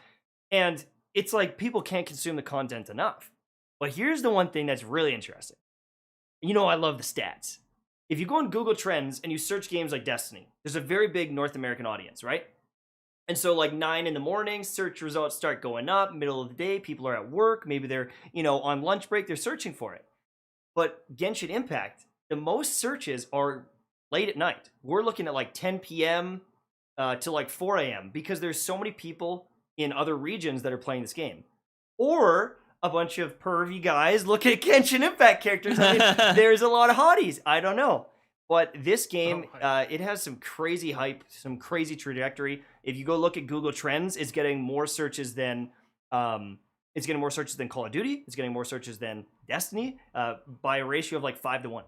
And it's like people can't consume the content enough. But here's the one thing that's really interesting. I love the stats. If you go on Google Trends and you search games like Destiny, there's a very big North American audience, right? And so like 9 in the morning, search results start going up. Middle of the day, people are at work. Maybe they're, on lunch break, they're searching for it. But Genshin Impact, the most searches are late at night. We're looking at like 10 p.m. To like 4 a.m. because there's so many people in other regions that are playing this game. Or a bunch of pervy guys look at Genshin Impact characters. I mean, there's a lot of hotties. I don't know. But this game, it has some crazy hype, some crazy trajectory. If you go look at Google Trends, it's getting more searches than Call of Duty. It's getting more searches than Destiny by a ratio of like 5 to 1.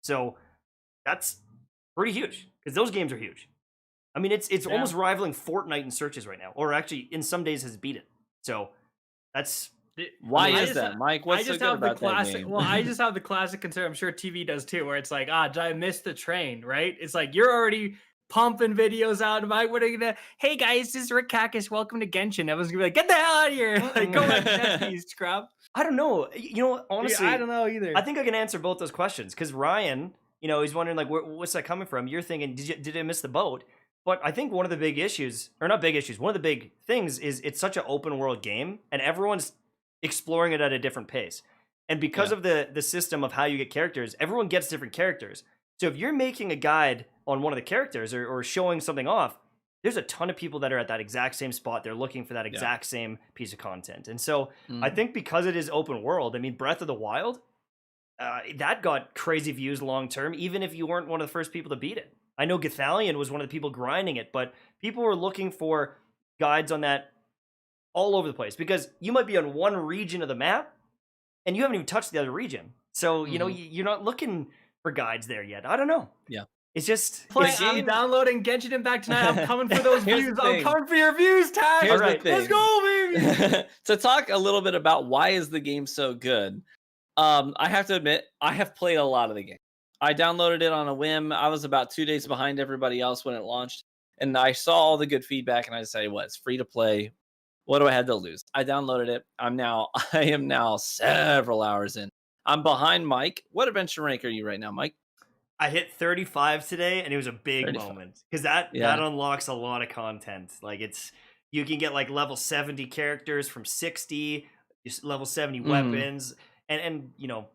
So that's pretty huge because those games are huge. I mean, it's almost rivaling Fortnite in searches right now, or actually in some days has beat it. So that's Why I is just that, ha- Mike? I What's so just good have the about that classic. game? Well, I just have the classic concern. I'm sure TV does too, where it's like, did I miss the train? Right? It's like you're already pumping videos out. Am I gonna, hey guys, this is Rick Kackis. Welcome to Genshin. Everyone's gonna be like, get the hell out of here. Like, go back to Destiny, scrub. I don't know. You know, honestly, I don't know either. I think I can answer both those questions because Ryan, you know, he's wondering like, what's that coming from? You're thinking, did I miss the boat? But I think one of the big issues, or not big issues, one of the big things is it's such an open world game, and everyone's exploring it at a different pace. And because of the system of how you get characters, everyone gets different characters. So if you're making a guide on one of the characters or showing something off, there's a ton of people that are at that exact same spot. They're looking for that exact same piece of content. And so I think because it is open world, I mean, Breath of the Wild, that got crazy views long term, even if you weren't one of the first people to beat it. I know Gathalion was one of the people grinding it, but people were looking for guides on that all over the place because you might be on one region of the map and you haven't even touched the other region. So, you know, you're not looking for guides there yet. I don't know. Yeah. It's just... I'm downloading Genshin Impact tonight. I'm coming for those Here's views. the I'm thing. coming for your views, Tash. Here's All right, the thing. Let's go, baby. To talk a little bit about why is the game so good, I have to admit, I have played a lot of the game. I downloaded it on a whim. I was about 2 days behind everybody else when it launched, and I saw all the good feedback, and I decided, what, it's free to play. What do I have to lose? I downloaded it. I am now several hours in. I'm behind Mike. What adventure rank are you right now, Mike? I hit 35 today, and it was a big 35. moment because that unlocks a lot of content. Like you can get like level 70 characters from 60, level 70 weapons, and you know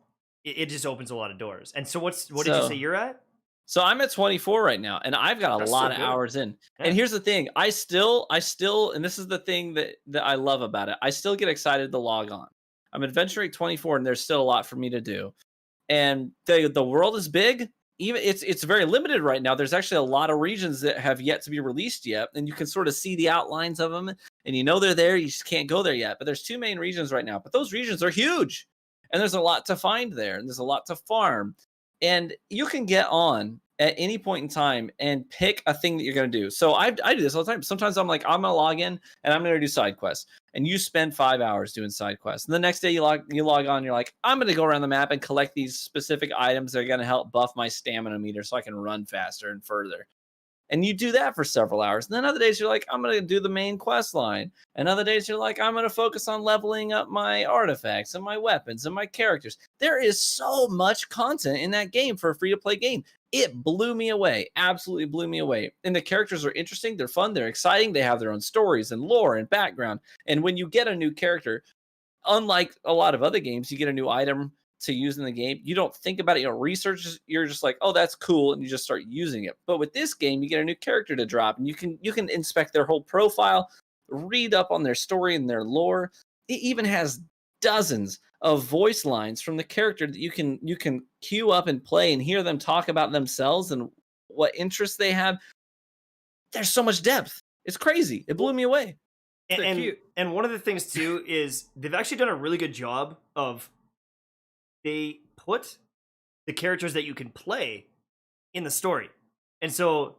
it just opens a lot of doors. And so what did you say you're at? So I'm at 24 right now, and I've got a lot of hours in. Yeah. And here's the thing: I still, and this is the thing that I love about it. I still get excited to log on. I'm at adventure rate 24, and there's still a lot for me to do. And the world is big. Even it's very limited right now. There's actually a lot of regions that have yet to be released yet, and you can sort of see the outlines of them, and you know they're there. You just can't go there yet. But there's 2 main regions right now, but those regions are huge, and there's a lot to find there, and there's a lot to farm, and you can get on at any point in time and pick a thing that you're going to do. So I do this all the time. Sometimes I'm like, I'm going to log in and I'm going to do side quests, and you spend 5 hours doing side quests. And the next day you log on, you're like, I'm going to go around the map and collect these specific items that are going to help buff my stamina meter so I can run faster and further. And you do that for several hours. And then other days you're like, I'm going to do the main quest line. And other days you're like, I'm going to focus on leveling up my artifacts and my weapons and my characters. There is so much content in that game for a free-to-play game. It blew me away. Absolutely blew me away. And the characters are interesting. They're fun. They're exciting. They have their own stories and lore and background. And when you get a new character, unlike a lot of other games, you get a new item to use in the game. You don't think about it. You don't research. You're just like, oh, that's cool. And you just start using it. But with this game, you get a new character to drop, and you can inspect their whole profile, read up on their story and their lore. It even has dozens of voice lines from the character that you can queue up and play and hear them talk about themselves and what interests they have. There's so much depth. It's crazy. It blew me away. And one of the things too is they've actually done a really good job of they put the characters that you can play in the story. And so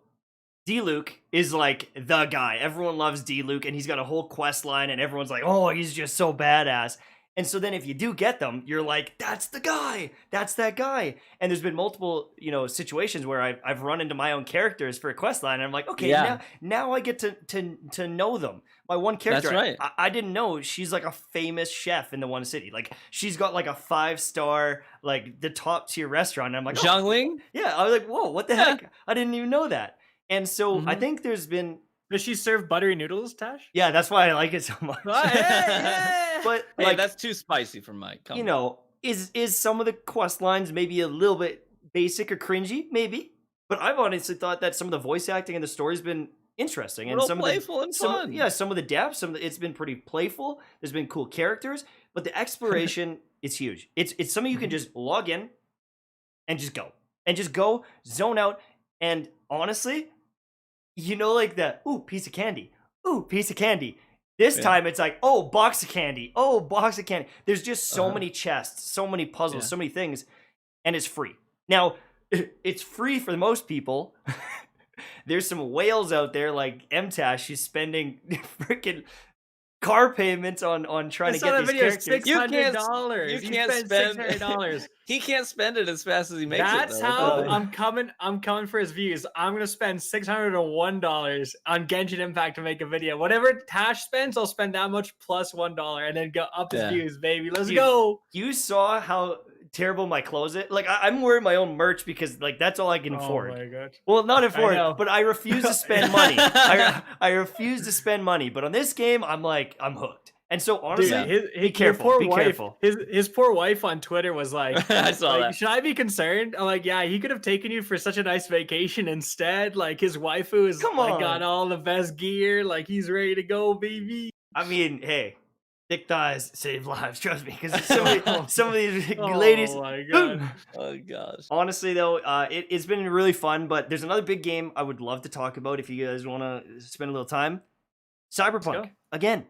D-Luke is like the guy. Everyone loves D-Luke, and he's got a whole quest line, and everyone's like, oh, he's just so badass. And so then if you do get them, you're like, that's the guy. That's that guy. And there's been multiple, situations where I've run into my own characters for a quest line, and I'm like, okay, now I get to know them. My one character, that's right. I didn't know she's like a famous chef in the one city. Like she's got like a 5-star, like the top tier restaurant. And I'm like, Zhangling? Yeah, I was like, whoa, what the heck? I didn't even know that. And so I think there's been... Does she serve buttery noodles, Tash? Yeah, that's why I like it so much. But hey, that's too spicy for Mike. Is some of the quest lines maybe a little bit basic or cringy? Maybe. But I've honestly thought that some of the voice acting and the story's been interesting, and some playful of and fun. Some of the depth, it's been pretty playful. There's been cool characters, but the exploration is huge. It's something you can just log in and just go zone out. And honestly, like the piece of candy, piece of candy. This time it's like, box of candy, box of candy. There's just so many chests, so many puzzles, so many things, and it's free. Now, it's free for most people. There's some whales out there like Mtashed. She's spending freaking car payments on trying I to saw get that these video. characters. $600. You He can't spent spend. $600. He can't spend it as fast as he makes That's it. Though. how Uh, I'm coming. I'm coming for his views. I'm gonna spend $601 on Genshin Impact to make a video. Whatever Tash spends, I'll spend that much plus $1, and then go up his Yeah. views, baby. Let's Dude, go. You saw how terrible my clothes is. Like I'm wearing my own merch because like that's all I can afford. Oh my god. Well, not afford, know. but I refuse to spend money. I refuse to spend money. But on this game, I'm hooked. And so honestly, Dude, be careful. Your poor Be wife, careful. His poor wife on Twitter was like, I saw that. should I be concerned? I'm like, yeah, he could have taken you for such a nice vacation instead. Like his waifu is Come like on. got all the best gear. Like he's ready to go, baby. I mean, hey, thick thighs save lives. Trust me, because some of these Oh ladies. my god. Oh gosh. Honestly, though, it's been really fun. But there's another big game I would love to talk about if you guys want to spend a little time. Cyberpunk go. again.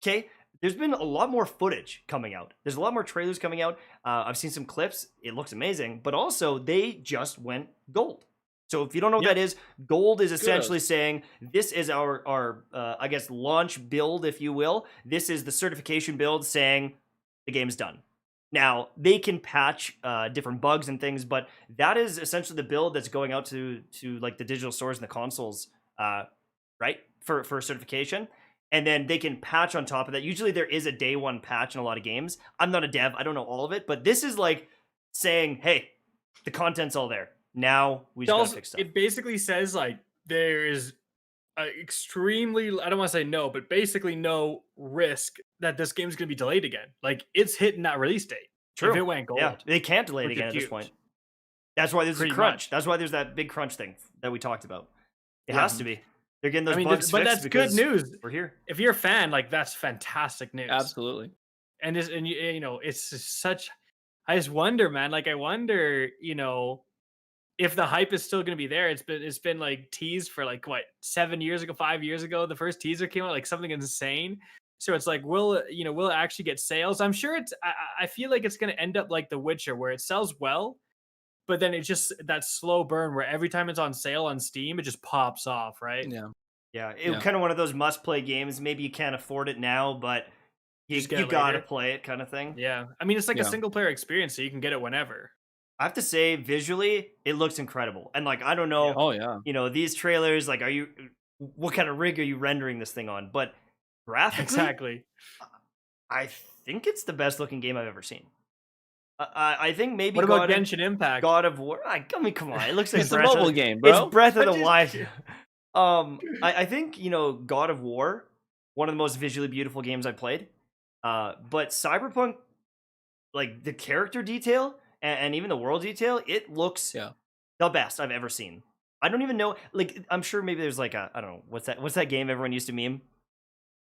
Okay, there's been a lot more footage coming out. There's a lot more trailers coming out. I've seen some clips. It looks amazing. But also, they just went gold. So if you don't know what Yep. that is, gold is essentially Kudos. saying this is our I guess launch build, if you will. This is the certification build saying the game's done. Now they can patch different bugs and things, but that is essentially the build that's going out to like the digital stores and the consoles, right? For certification. And then they can patch on top of that. Usually there is a day one patch in a lot of games. I'm not a dev. I don't know all of it, but this is like saying, hey, the content's all there. Now we just gotta fix stuff. It basically says like there is extremely, I don't want to say no, but basically no risk that this game's going to be delayed again. Like it's hitting that release date. True. If it went gold. Yeah, they can't delay it Which again is at this huge. point. That's why there's a Pretty crunch. much. That's why there's that big crunch thing that we talked about. It Yeah. has to be. They're getting those I mean, bugs but fixed that's good because news. we're here. If you're a fan, like that's fantastic news. Absolutely. And this, and you know, it's just such. I just wonder, man. Like I wonder, you know, if the hype is still going to be there. It's been like teased for like what 7 years ago, 5 years ago. The first teaser came out, like something insane. So it's like, will it actually get sales? I'm sure it's. I feel like it's going to end up like The Witcher, where it sells well, but then it's just that slow burn where every time it's on sale on Steam, it just pops off, right? Yeah. Yeah, Yeah. kind of one of those must-play games. Maybe you can't afford it now, but you Just get it gotta later. play it, kind of thing. Yeah. I mean, it's like a Yeah. single player experience, so you can get it whenever. I have to say, visually, it looks incredible. And like, I don't know, Oh yeah. these trailers. Like, what kind of rig are you rendering this thing on? But graphically, Exactly. I think it's the best-looking game I've ever seen. I think maybe What about Genshin Impact? God of War. I mean, come on, it looks like It's a Breath of- mobile game, bro. It's Breath of I'm the just- Wild. I think God of War, one of the most visually beautiful games I played. But Cyberpunk, like the character detail and even the world detail, it looks the best I've ever seen. I don't even know. Like, I'm sure maybe there's like I don't know what's that game everyone used to meme.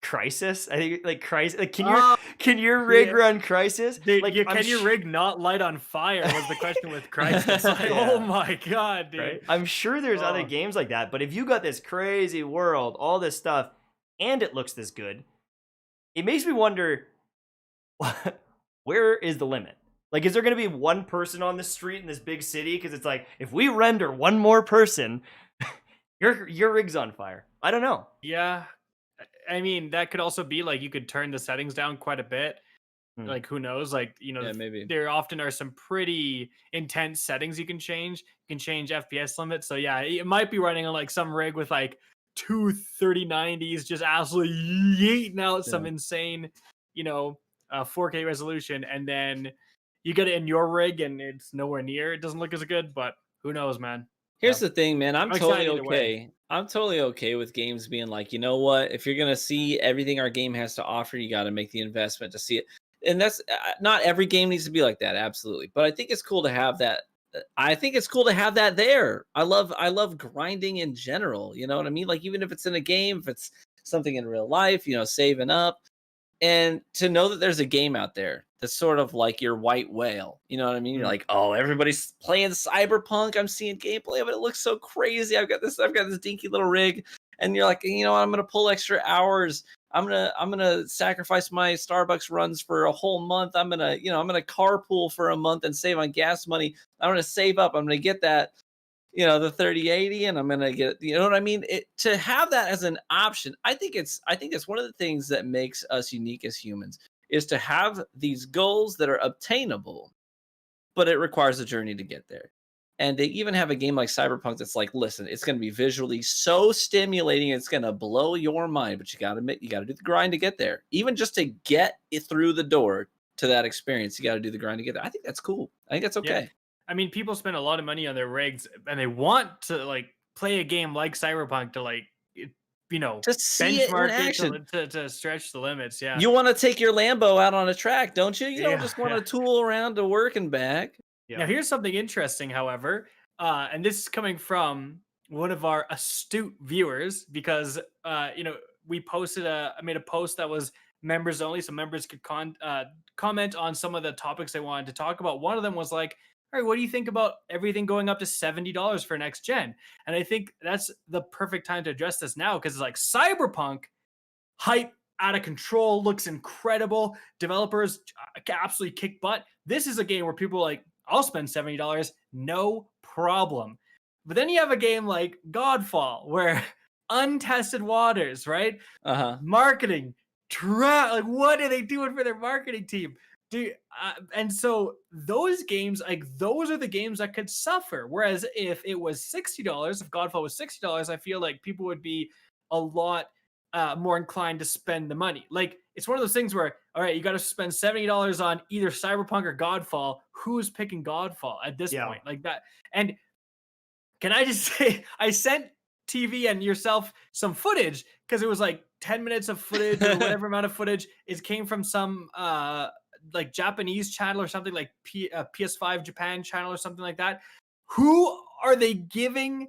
Crisis, I think, like Crisis. Like, can your rig yeah. run Crisis? Dude, Like, can your rig not light on fire? Was the question with Crisis. Like, Yeah. oh my god, dude. Right? I'm sure there's other Oh. games like that, but if you got this crazy world, all this stuff, and it looks this good, it makes me wonder, where is the limit? Like, is there going to be one person on the street in this big city? Because it's like, if we render one more person, your rig's on fire. I don't know. Yeah. I mean, that could also be like you could turn the settings down quite a bit. Hmm. Like, who knows? Like, Yeah, maybe. there often are some pretty intense settings you can change. You can change FPS limits. So, yeah, it might be running on like some rig with like two 3090s just absolutely yeeting out some insane, 4K resolution. And then you get it in your rig and it's nowhere near. It doesn't look as good, but who knows, man? Here's the thing, man. I'm I'm totally excited either way. okay. I'm totally okay with games being like, you know what? If you're gonna see everything our game has to offer, you got to make the investment to see it. And that's not every game needs to be like that, absolutely. But I think it's cool to have that. I think it's cool to have that there. I love grinding in general. You know what I mean? Like even if it's in a game, if it's something in real life, saving up. And to know that there's a game out there that's sort of like your white whale, you know what I mean? You're like, oh, everybody's playing Cyberpunk. I'm seeing gameplay of it. It looks so crazy. I've got this dinky little rig, and you're like, I'm gonna pull extra hours. I'm gonna sacrifice my Starbucks runs for a whole month. I'm gonna carpool for a month and save on gas money. I'm gonna save up. I'm gonna get that. the 3080, and I'm gonna get, you know what I mean? To have that as an option, I think it's one of the things that makes us unique as humans, is to have these goals that are obtainable, but it requires a journey to get there. And they even have a game like Cyberpunk that's like, listen, it's going to be visually so stimulating, it's going to blow your mind, but you got to do the grind to get there. Even just to get it through the door to that experience, you got to do the grind to get there. I think that's cool. I think that's okay. Yeah. I mean, people spend a lot of money on their rigs, and they want to like play a game like Cyberpunk to like, to see it in benchmark action. to stretch the limits. Yeah. You want to take your Lambo out on a track, don't you? You don't Yeah, just want yeah. to tool around to work and back. Now, here's something interesting, however, and this is coming from one of our astute viewers because, we I made a post that was members only, so members could comment on some of the topics they wanted to talk about. One of them was like, all right, what do you think about everything going up to $70 for next gen? And I think that's the perfect time to address this now because it's like Cyberpunk hype out of control, looks incredible. Developers absolutely kick butt. This is a game where people are like, I'll spend $70, no problem. But then you have a game like Godfall, where untested waters, right? Marketing, like what are they doing for their marketing team? And so those games, like those are the games that could suffer. Whereas if it was $60, if Godfall was $60, I feel like people would be a lot more inclined to spend the money. Like it's one of those things where, all right, you got to spend $70 on either Cyberpunk or Godfall. Who's picking Godfall at this point? Like that. And can I just say, I sent TV and yourself some footage because it was like 10 minutes of footage or whatever amount of footage. It came from some like Japanese channel or something, like PS5 Japan channel or something like that. Who are they giving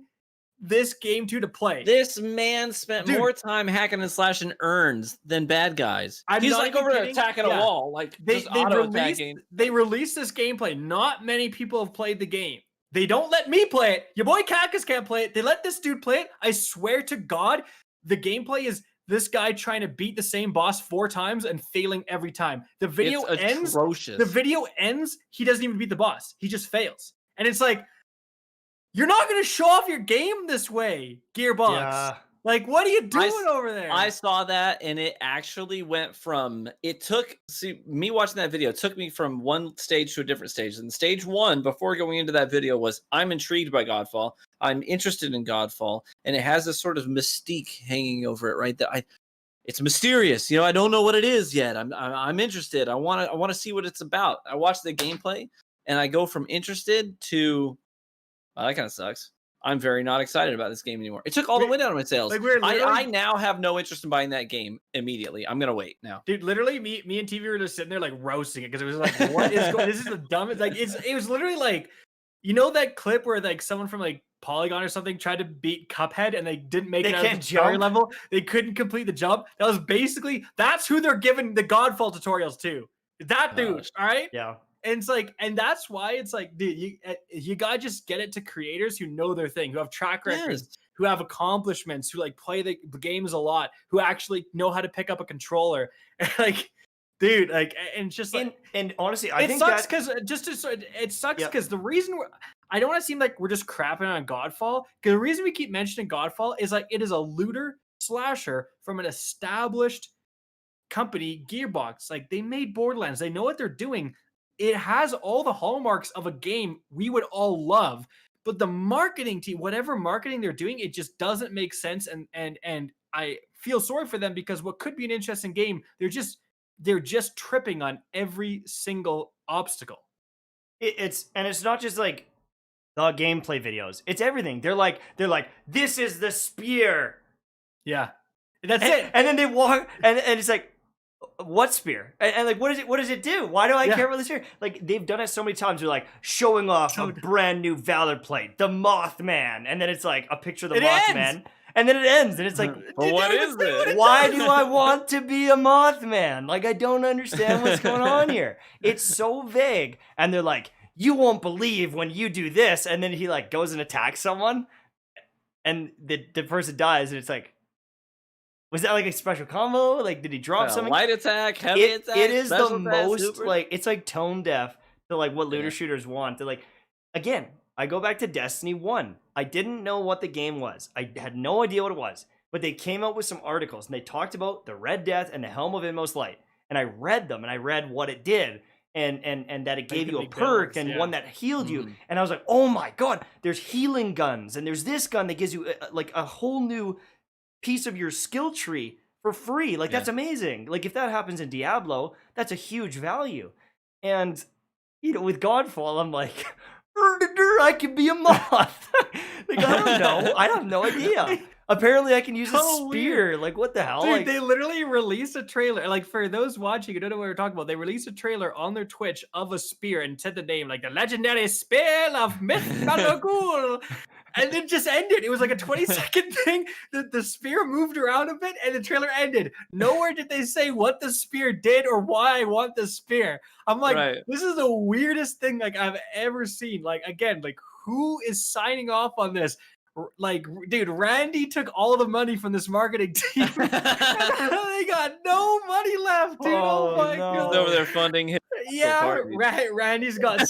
this game to play? This man spent more time hacking and slashing urns than bad guys. He's like over there attacking a wall, like just auto-attacking. They released this gameplay. Not many people have played the game. They don't let me play it. Your boy Kackis can't play it. They let this dude play it. I swear to God, the gameplay is this guy trying to beat the same boss 4 times and failing every time. The video ends. Atrocious. The video ends. He doesn't even beat the boss. He just fails. And it's like, you're not going to show off your game this way, Gearbox. Yeah. Like, what are you doing over there? I saw that, and it actually went from, me watching that video, it took me from one stage to a different stage. And stage 1, before going into that video, was I'm intrigued by Godfall. I'm interested in Godfall. And it has this sort of mystique hanging over it, right? It's mysterious. I don't know what it is yet. I'm interested. I want to see what it's about. I watch the gameplay, and I go from interested to, oh, that kind of sucks. I'm very not excited about this game anymore. It took all the wind out of my sails. Like I now have no interest in buying that game immediately. I'm gonna wait now. Dude, literally, me and TV were just sitting there like roasting it because it was like, what is going? This is the dumbest. Like it was literally like, that clip where like someone from like Polygon or something tried to beat Cuphead and they didn't make it out of the tutorial level. They couldn't complete the jump. That's who they're giving the Godfall tutorials to. That dude, all right? Yeah. And it's like, and that's why it's like, dude, you gotta just get it to creators who know their thing, who have track records, who have accomplishments, who like play the games a lot, who actually know how to pick up a controller. Like, dude, like, and it's just like, and honestly, I think it sucks because the reason I don't want to seem like we're just crapping on Godfall, because the reason we keep mentioning Godfall is like it is a looter slasher from an established company, Gearbox. Like they made Borderlands, they know what they're doing. It has all the hallmarks of a game we would all love, but the marketing team, whatever marketing they're doing, it just doesn't make sense. And I feel sorry for them because what could be an interesting game, they're just tripping on every single obstacle. It's not just like the gameplay videos. It's everything. They're like, this is the spear. Yeah, that's it. And then they walk, and it's like, what spear? And like, what does it do? Why do I care about the spear? Like, they've done it so many times. They're like showing off a brand new Valor plate, the Mothman, and then it's like a picture of the Mothman, and then it ends, and it's like, what is this? Why do I want to be a Mothman? Like, I don't understand what's going on here. It's so vague, and they're like, you won't believe when you do this, and then he like goes and attacks someone, and the person dies, and it's like, was that like a special combo? Like, did he drop something? Light attack, heavy attack. It is the most like, it's like tone deaf to like what looter shooters want. They're like, again, I go back to Destiny 1. I didn't know what the game was. I had no idea what it was. But they came out with some articles and they talked about the Red Death and the Helm of Inmost Light. And I read them and I read what it did. And that it gave you a perk and one that healed you. And I was like, oh my God, there's healing guns. And there's this gun that gives you like a whole new piece of your skill tree for free. Like, that's amazing. Like, if that happens in Diablo, that's a huge value. And, you know, with Godfall, I'm like, I can be a moth. Like, I don't know. I have no idea. Apparently, I can use a spear. Weird. Like, what the hell? Dude, Like, they literally released a trailer. Like, for those watching, you don't know what we're talking about. They released a trailer on their Twitch of a spear and said the name, like, the legendary spear of Myth Malagul. And it just ended. It was like a 20-second thing. The spear moved around a bit and the trailer ended. Nowhere did they say what the spear did or why I want the spear. I'm like, this is the weirdest thing like I've ever seen. Like, again, like, who is signing off on this? Like, dude, Randy took all the money from this marketing team. They got no money left, dude. Oh my God. He's over there funding him. Yeah, Randy's got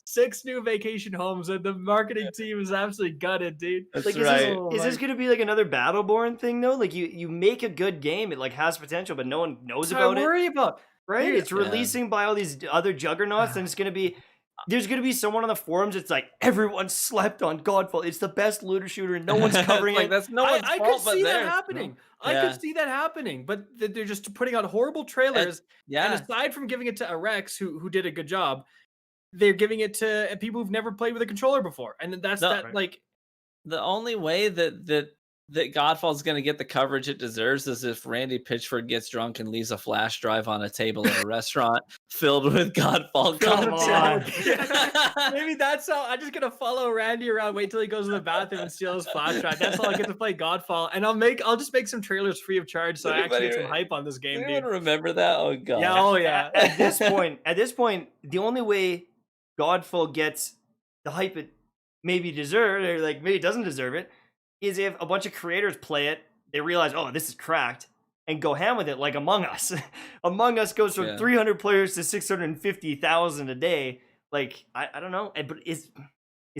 six new vacation homes, and the marketing team is absolutely gutted, dude. That's like, is this gonna be like another Battleborn thing though? Like, you make a good game, it like has potential, but no one knows about it. Worry about, right? Dude, it's releasing by all these other juggernauts, and it's gonna be. There's gonna be someone on the forums. It's like everyone slept on Godfall. It's the best looter shooter, and no one's covering like, it. That's no one's I fault could see but that theirs. happening. No. I could see that happening, but they're just putting out horrible trailers. And aside from giving it to Rex, who did a good job, they're giving it to people who've never played with a controller before, and that's like the only way that Godfall is going to get the coverage it deserves is if Randy Pitchford gets drunk and leaves a flash drive on a table at a restaurant filled with Godfall content. Maybe that's how I'm just gonna follow Randy around, wait till he goes to the bathroom and steal his flash drive. That's how I get to play Godfall, and I'll just make some trailers free of charge so I actually get some hype on this game, dude. Anyone remember that? Oh God. Yeah, oh yeah. At this point, the only way Godfall gets the hype it maybe deserves, or like maybe it doesn't deserve it, is if a bunch of creators play it, they realize, oh, this is cracked, and go ham with it, like Among Us. Among Us goes from 300 players to 650,000 a day. Like, I don't know, but is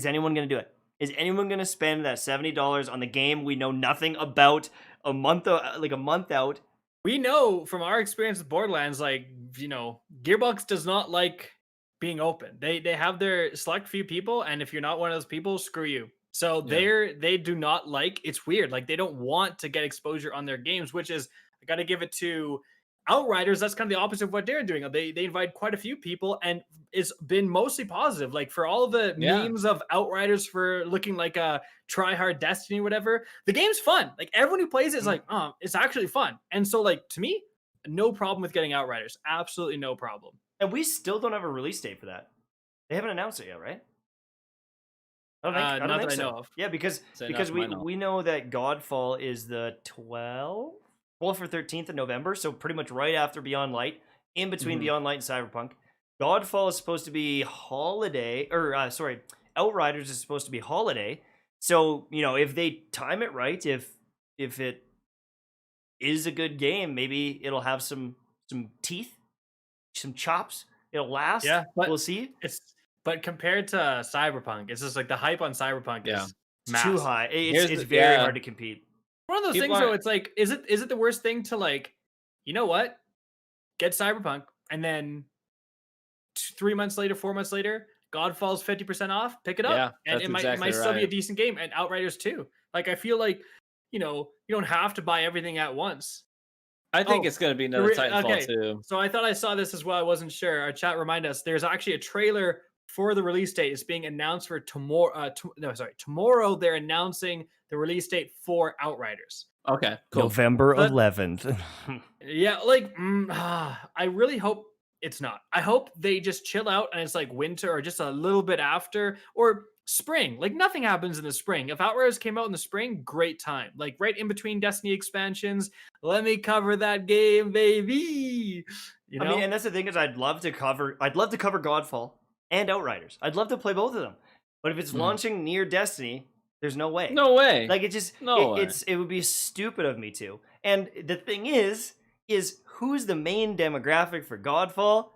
anyone gonna do it? Is anyone gonna spend that $70 on the game we know nothing about a month out? We know from our experience with Borderlands, like, you know, Gearbox does not like being open. They have their select few people, and if you're not one of those people, screw you. So they do not like, it's weird. Like, they don't want to get exposure on their games, which is, I got to give it to Outriders. That's kind of the opposite of what they're doing. They invite quite a few people, and it's been mostly positive. Like, for all the memes of Outriders for looking like a try-hard Destiny, whatever, the game's fun. Like, everyone who plays it is like, oh, it's actually fun. And so, like, to me, no problem with getting Outriders. Absolutely no problem. And we still don't have a release date for that. They haven't announced it yet, right? I don't think so. I know of. Yeah, because we know that Godfall is the 12th or 13th of November, so pretty much right after Beyond Light, in between Beyond Light and Cyberpunk. Godfall is supposed to be holiday, Outriders is supposed to be holiday. So, you know, if they time it right, if it is a good game, maybe it'll have some teeth, some chops. It'll last. Yeah, we'll see. But compared to Cyberpunk, it's just like the hype on Cyberpunk is too high. It's very hard to compete. One of those things, though, it's like, is it the worst thing to, like, you know what? Get Cyberpunk, and then 3 months later, 4 months later, Godfall's 50% off, pick it up. And it might still be a decent game, and Outriders too. Like, I feel like, you know, you don't have to buy everything at once. I think it's going to be another Titanfall too. So I thought I saw this as well. I wasn't sure. Our chat reminded us there's actually a trailer for the release date. It's being announced for tomorrow. Tomorrow they're announcing the release date for Outriders. Okay, cool. November 11th. Yeah, like, I really hope it's not. I hope they just chill out and it's like winter or just a little bit after, or spring. Like, nothing happens in the spring. If Outriders came out in the spring, great time. Like, right in between Destiny expansions, let me cover that game, baby. You know? I mean, and that's the thing, is I'd love to cover Godfall and Outriders. I'd love to play both of them. But if it's launching near Destiny, there's no way. No way. Like, it just it would be stupid of me to. And the thing is who's the main demographic for Godfall?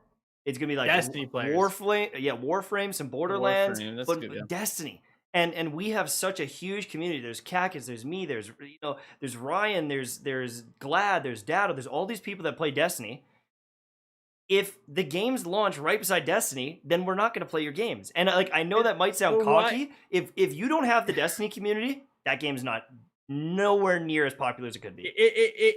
It's gonna be like Destiny players. Warframe, some Borderlands, Warframe, but good, Destiny. And we have such a huge community. There's Kackis, there's me, there's Ryan, there's Glad, there's Dado, there's all these people that play Destiny. If the games launch right beside Destiny, then we're not going to play your games. And like, I know that might sound cocky. If you don't have the Destiny community, that game's not nowhere near as popular as it could be.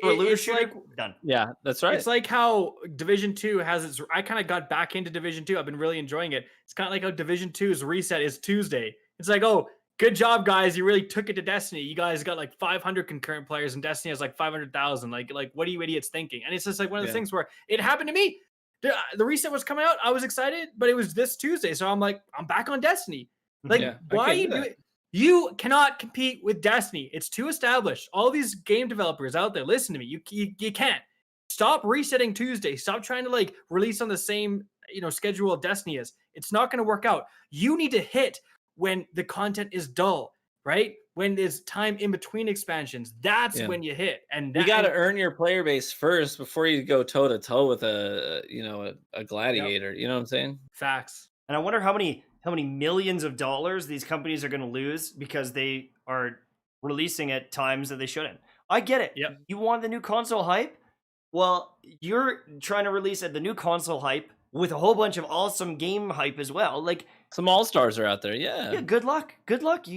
For a looter shooter, like, done. Yeah, that's right. It's like how Division 2 has its. I kind of got back into Division 2. I've been really enjoying it. It's kind of like how Division 2's reset is Tuesday. It's like, oh, good job, guys. You really took it to Destiny. You guys got like 500 concurrent players, and Destiny has like 500,000. Like, what are you idiots thinking? And it's just like one of those things where it happened to me. The reset was coming out. I was excited, but it was this Tuesday. So I'm like, I'm back on Destiny. Like, why are you doing? You cannot compete with Destiny. It's too established. All these game developers out there, listen to me. You can't. Stop resetting Tuesday. Stop trying to like release on the same schedule of Destiny is. It's not going to work out. You need to hit when the content is dull, right? When there's time in between expansions. That's when you hit. And you got to earn your player base first before you go toe to toe with a gladiator. Yep. You know what I'm saying? Facts. And I wonder how many millions of dollars these companies are going to lose because they are releasing at times that they shouldn't. I get it. Yep. You want the new console hype? Well, you're trying to release the new console hype with a whole bunch of awesome game hype as well. Like, some all-stars are out there. Yeah. Good luck. Good luck.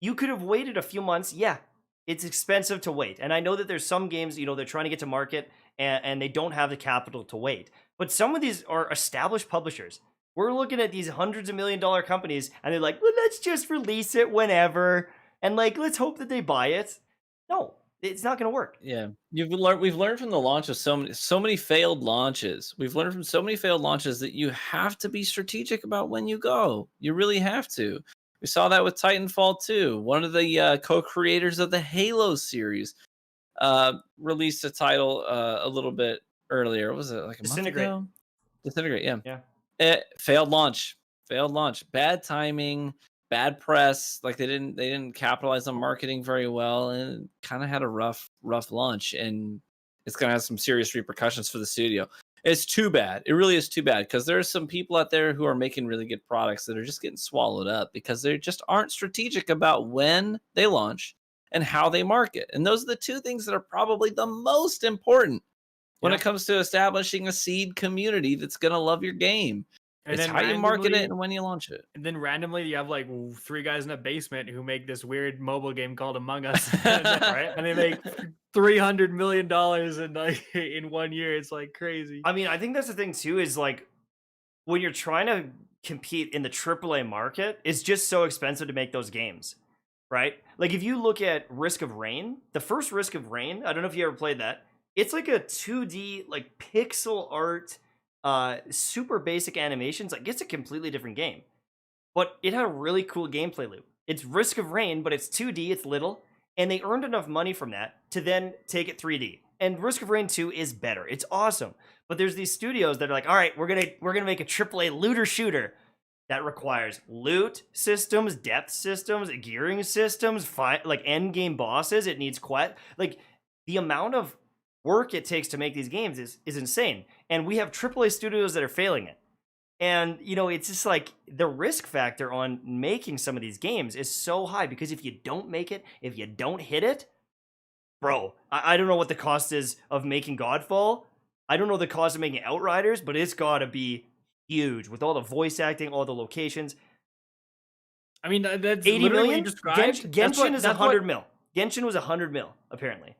You could have waited a few months. Yeah. It's expensive to wait. And I know that there's some games, they're trying to get to market and they don't have the capital to wait. But some of these are established publishers. We're looking at these hundreds of $1 million companies and they're like, well, let's just release it whenever. And like, let's hope that they buy it. No, it's not going to work. Yeah. We've learned from the launch of so many failed launches. We've learned from so many failed launches that you have to be strategic about when you go. You really have to. We saw that with Titanfall 2. One of the co-creators of the Halo series released a title a little bit earlier. What was it, like a month ago? Disintegrate, yeah. Failed launch. Bad timing, bad press. Like they didn't capitalize on marketing very well, and kind of had a rough launch. And it's gonna have some serious repercussions for the studio. It's too bad. It really is too bad because there's some people out there who are making really good products that are just getting swallowed up because they just aren't strategic about when they launch and how they market. And those are the two things that are probably the most important when it comes to establishing a seed community that's going to love your game. And it's how you market it and when you launch it. And then randomly you have like 3 guys in a basement who make this weird mobile game called Among Us, right? And they make $300 million in 1 year. It's like crazy. I mean, I think that's the thing too, is like when you're trying to compete in the AAA market, it's just so expensive to make those games, right? Like if you look at Risk of Rain, the first Risk of Rain, I don't know if you ever played that. It's like a 2D, like pixel art, super basic animations. Like it's a completely different game, but it had a really cool gameplay loop. It's Risk of Rain, but it's 2D, it's little, and they earned enough money from that to then take it 3D. And Risk of Rain 2 is better. It's awesome. But there's these studios that are like, all right, we're gonna make a AAA looter shooter that requires loot systems, depth systems, gearing systems, like end game bosses. It needs like the amount of work it takes to make these games is insane. And we have AAA studios that are failing it. And, it's just like the risk factor on making some of these games is so high because if you don't make it, if you don't hit it, bro, I don't know what the cost is of making Godfall. I don't know the cost of making Outriders, but it's got to be huge with all the voice acting, all the locations. I mean, that's 80 million? You described. Genshin is 100 mil. Genshin was 100 mil, apparently.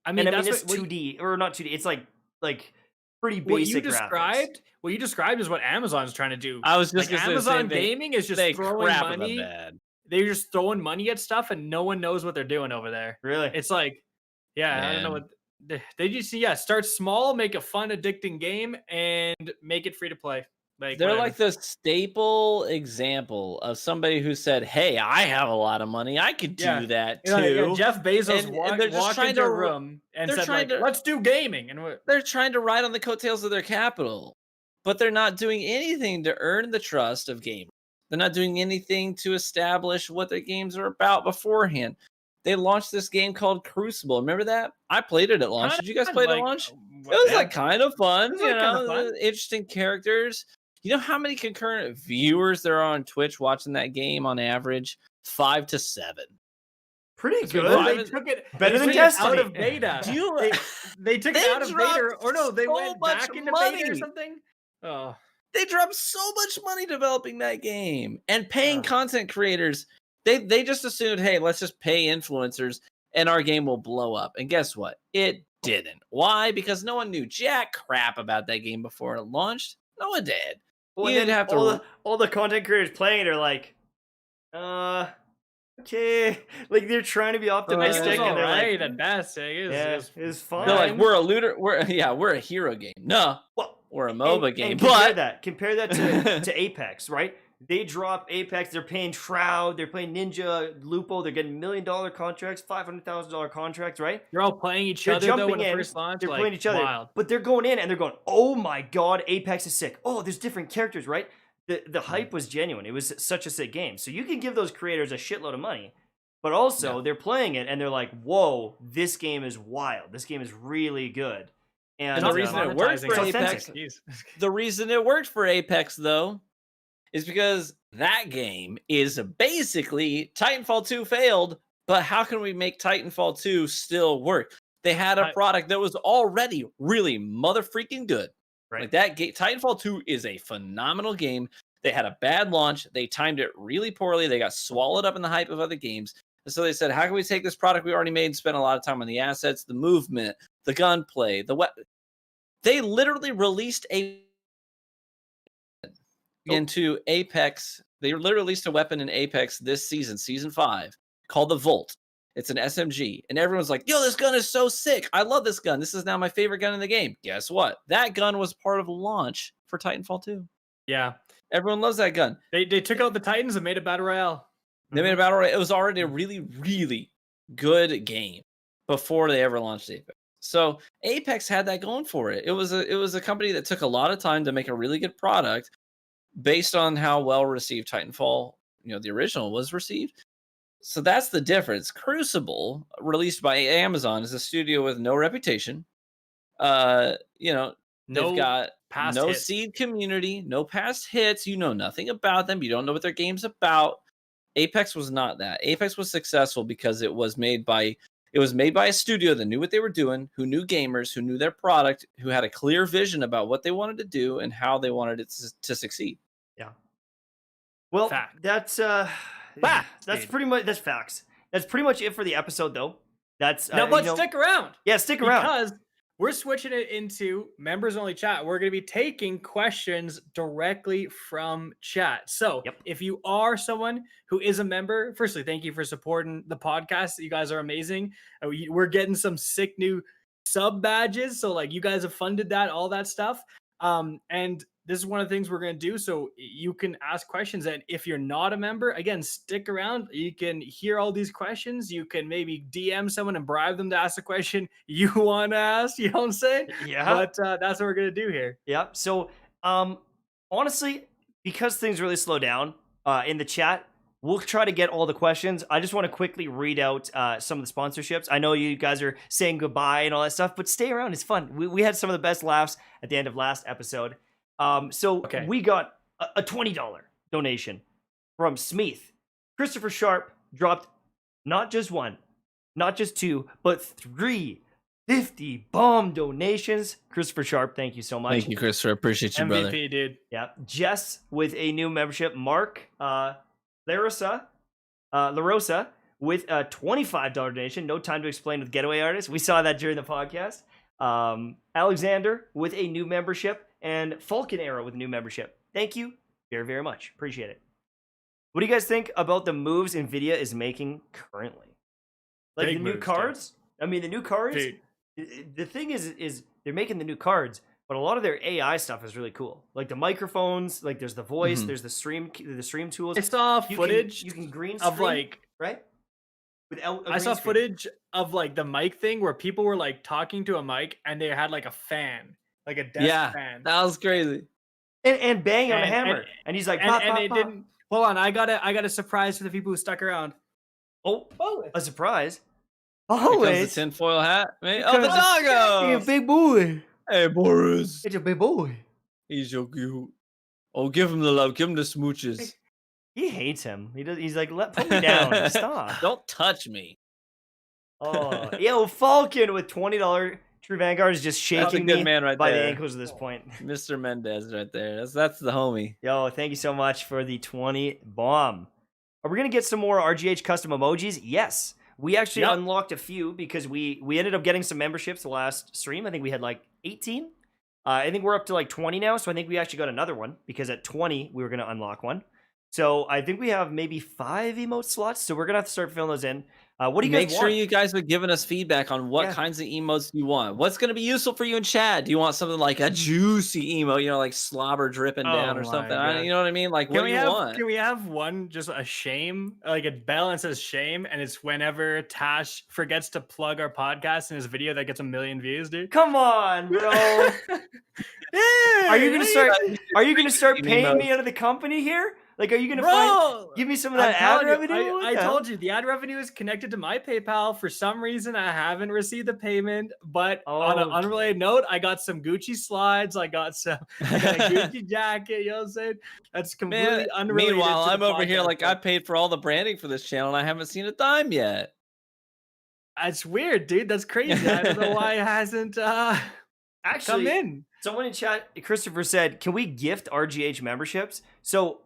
I mean, it's 2D, or not 2D. It's like pretty basic graphics. What you described is what Amazon's trying to do. I was just like Amazon Gaming is just throwing money. They're just throwing money at stuff, and no one knows what they're doing over there. Really? It's like, I don't know what they just start small, make a fun, addicting game, and make it free to play. Like they're like the staple example of somebody who said, "Hey, I have a lot of money. I could do that too." Yeah, Jeff Bezos and they're just trying to room and said, like, "Let's do gaming." And they're trying to ride on the coattails of their capital, but they're not doing anything to earn the trust of gamers. They're not doing anything to establish what their games are about beforehand. They launched this game called Crucible. Remember that? I played it at launch. Did you guys play it at launch? It was like kind of fun. Interesting characters. You know how many concurrent viewers there are on Twitch watching that game on average? 5 to 7. Pretty Between good. Well, five they and- took it Better they than took it out Destiny. of beta. Do you- They took it They out of dropped beta, or no, they so went much back into beta or money. something. Oh, They dropped so much money developing that game and paying Yeah. content creators. They just assumed, hey, let's just pay influencers and our game will blow up. And guess what? It didn't. Why? Because no one knew jack crap about that game before it launched. No one did. Well, You and didn't then have to all the content creators playing it are like, okay, like they're trying to be it optimistic, was Stick, and they're alright like, at best. It yeah, was it's fine. They're like, we're a looter. We're a hero game. No, Well, we're a MOBA and game. compare that to Apex, right? They drop Apex. They're paying Shroud. They're paying Ninja, Lupo. They're getting $1 million contracts, $500,000 contracts, right? You're all playing each They're other though jumping when it in, first launched. They're like, playing each other, Wild. but they're going in and they're going, "Oh my god, Apex is sick! Oh, there's different characters, right?" The hype was genuine. It was such a sick game. So you can give those creators a shitload of money, but also they're playing it and they're like, "Whoa, this game is wild. This game is really good." And the reason it worked for it's Apex, authentic. Jeez. the reason it worked for Apex though, is because that game is basically Titanfall 2 failed, but how can we make Titanfall 2 still work? They had a product that was already really mother freaking good. Right. Like that game, Titanfall 2 is a phenomenal game. They had a bad launch. They timed it really poorly. They got swallowed up in the hype of other games. And so they said, how can we take this product we already made and spend a lot of time on the assets, the movement, the gunplay, the weapon? They literally released into Apex. They literally released a weapon in Apex this season, season 5, called the Volt. It's an SMG. And everyone's like, yo, this gun is so sick. I love this gun. This is now my favorite gun in the game. Guess what? That gun was part of launch for Titanfall 2. Yeah, Everyone loves that gun. they took out the Titans and made a battle royale. They made a battle royale. It was already a really, really good game before they ever launched Apex. So Apex had that going for it. It was a company that took a lot of time to make a really good product based on how well received Titanfall, the original, was received. So that's the difference. Crucible, released by Amazon, is a studio with no reputation. They've got past no hits. seed community, no past hits. You know nothing about them. You don't know what their game's about. Apex was not that. Apex was successful because it was made by a studio that knew what they were doing, who knew gamers, who knew their product, who had a clear vision about what they wanted to do and how they wanted it to succeed. Well, Fact. that's Facts, that's dude. pretty much facts. That's pretty much it for the episode, though. That's Now, but stick around. Yeah, stick around. Because we're switching it into members only chat. We're going to be taking questions directly from chat. So Yep. if you are someone who is a member, firstly, thank you for supporting the podcast. You guys are amazing. We're getting some sick new sub badges. So like you guys have funded that, all that stuff. And this is one of the things we're going to do. So you can ask questions. And if you're not a member, again, stick around. You can hear all these questions. You can maybe DM someone and bribe them to ask a question you want to ask. You know what I'm saying? Yeah. But that's what we're going to do here. Yeah. So, honestly, because things really slow down in the chat, we'll try to get all the questions. I just want to quickly read out some of the sponsorships. I know you guys are saying goodbye and all that stuff, but stay around. It's fun. We had some of the best laughs at the end of last episode. Okay. We got a $20 donation from Smeeth. Christopher Sharp dropped not just one, not just two, but 3 50 bomb donations. Christopher Sharp, thank you so much. Thank you, Christopher. Appreciate you, MVP, brother. dude. Yeah. Jess with a new membership. Mark LaRosa with a $25 donation. No time to explain with Getaway Artist. We saw that during the podcast. Alexander with a new membership. And Falcon Arrow with a new membership. Thank you very, very much. Appreciate it. What do you guys think about the moves NVIDIA is making currently? Like Big the new moves, cards? I mean, the new cards. Dude. The thing is they're making the new cards, but a lot of their AI stuff is really cool. Like the microphones, like there's the voice, there's the stream tools. I saw You footage can green of screen, like right? Without a I saw green screen. footage of like the mic thing where people were like talking to a mic and they had like a fan, like a desk fan. That was crazy. and bang on a And- hammer, and he's like, And, pop, and pop, it pop. didn't. Hold on, I got a surprise for the people who stuck around. Oh, a surprise! Here comes Always, the tinfoil hat. Man. Here Oh, the comes doggo! Hey, big boy. Hey, Boris. It's a big boy. He's so cute. Oh, give him the love. Give him the smooches. He hates him. He's like, put me down. Stop. Don't touch me. Oh, yo, Falcon with $20 True Vanguard is just That's a shaking good me man right by the there. ankles at this point. Mr. Mendez right there. That's the homie. Yo, thank you so much for the 20 bomb. Are we gonna get some more RGH custom emojis? Yes. We actually unlocked a few because we ended up getting some memberships the last stream. I think we had like 18. I think we're up to like 20 now, so I think we actually got another one because at 20 we were gonna unlock one. So I think we have maybe 5 emote slots, so we're gonna have to start filling those in. What do you guys Make want? sure you guys are giving us feedback on what kinds of emotes you want. What's going to be useful for you in chat? Do you want something like a juicy emo, like slobber dripping down or something? You know what I mean? Like, what do you want? Can we have one, just a shame, like a bell and says shame, and it's whenever Tash forgets to plug our podcast in his video that gets 1 million views, dude? Come on, bro. Are you gonna start paying me out of the company here? Like, are you gonna give me some of that ad revenue? I told you the ad revenue is connected to my PayPal. For some reason, I haven't received the payment. But on an unrelated note, I got some Gucci slides. I got a Gucci jacket. You know what I'm saying? That's completely unrelated. Meanwhile, I'm over here like I paid for all the branding for this channel, and I haven't seen a dime yet. That's weird, dude. That's crazy. I don't know why it hasn't actually come in. Someone in chat, Christopher said, "Can we gift RGH memberships?" So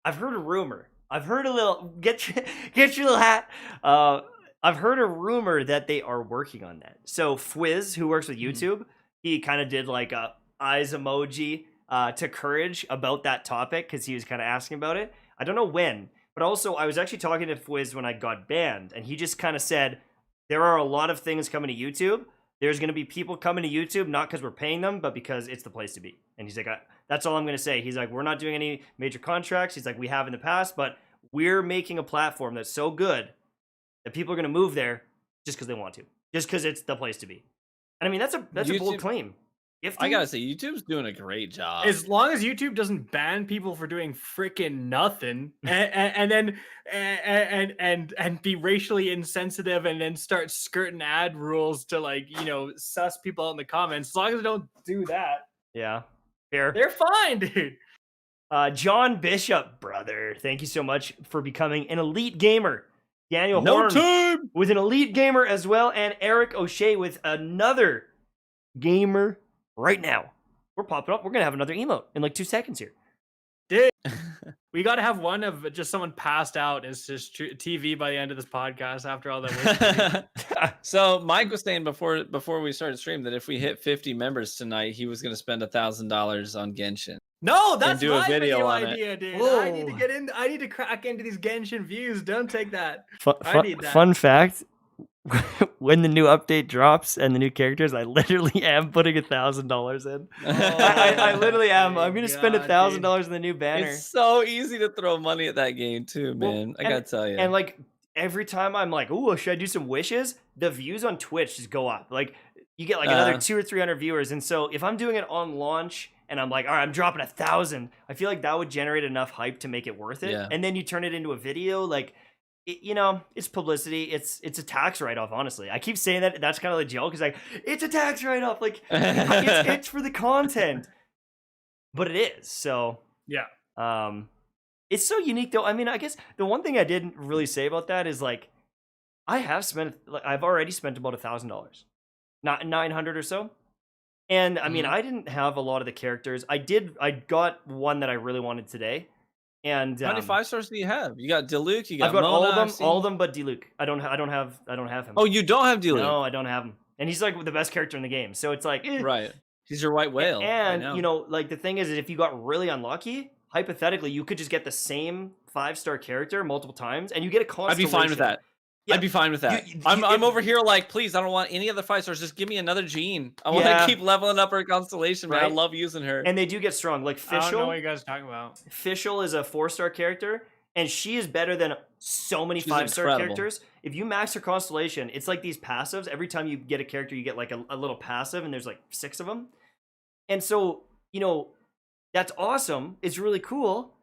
I've heard a rumor. I've heard a little get your little hat. I've heard a rumor that they are working on that. So Fwiz, who works with YouTube, he kind of did like a eyes emoji to Courage about that topic because he was kind of asking about it. I don't know when, but also I was actually talking to Fwiz when I got banned, and he just kind of said there are a lot of things coming to YouTube. There's going to be people coming to YouTube, not because we're paying them, but because it's the place to be. And he's like, that's all I'm going to say. He's like, we're not doing any major contracts. He's like, we have in the past, but we're making a platform that's so good that people are going to move there just because they want to, just because it's the place to be. And I mean, that's a bold claim. I gotta say, YouTube's doing a great job. As long as YouTube doesn't ban people for doing freaking nothing, and be racially insensitive, and then start skirting ad rules to suss people out in the comments. As long as they don't do that, yeah, fair. They're fine, dude. John Bishop, brother, thank you so much for becoming an elite gamer. Daniel Horn with an elite gamer as well, and Eric O'Shea with another gamer. Right now, we're popping up. We're gonna have another emote in like 2 seconds here. Dude, we gotta have one of just someone passed out as just TV by the end of this podcast after all that. So Mike was saying before we started stream that if we hit 50 members tonight, he was gonna spend $1,000 on Genshin. No, that's do a video on idea, dude. Whoa. I need to get in. I need to crack into these Genshin views. Don't take that. I need that. Fun fact. When the new update drops and the new characters, I literally am putting $1,000 in. I literally am. I'm gonna spend $1,000 in the new banner. It's so easy to throw money at that game too, man. I gotta tell you. And like every time I'm like, "Ooh, should I do some wishes?" The views on Twitch just go up. Like you get like another 200 or 300 viewers. And so if I'm doing it on launch and I'm like, "All right, I'm dropping 1,000," I feel like that would generate enough hype to make it worth it. Yeah. And then you turn it into a video, like. It's publicity. It's a tax write-off, honestly. I keep saying that. That's kind of the joke. It's like, it's a tax write-off. Like, it's for the content. But it is. So, yeah. It's so unique, though. I mean, I guess the one thing I didn't really say about that is, like, I've already spent about $1,000. Not 900 or so. And, I mean, I didn't have a lot of the characters. I got one that I really wanted today. And how many 5 stars do you have? You got Diluc, you got I've got Mona, all of them but Diluc. I don't have him. Oh, you don't have Diluc? No, I don't have him. And he's like the best character in the game. So it's like right. He's your white whale. And like the thing is if you got really unlucky, hypothetically, you could just get the same 5-star character multiple times and you get a constellation. I'd be fine with that. Yeah. I'd be fine with that. I'm over here like, please, I don't want any other 5 stars. Just give me another Jean. I want to keep leveling up her constellation, man. Right? I love using her. And they do get strong. Like Fischl. I don't know what you guys are talking about. Fischl is a 4-star character, and she is better than so many 5-star characters. If you max her constellation, it's like these passives. Every time you get a character, you get like a little passive, and there's like 6 of them. And so, that's awesome. It's really cool.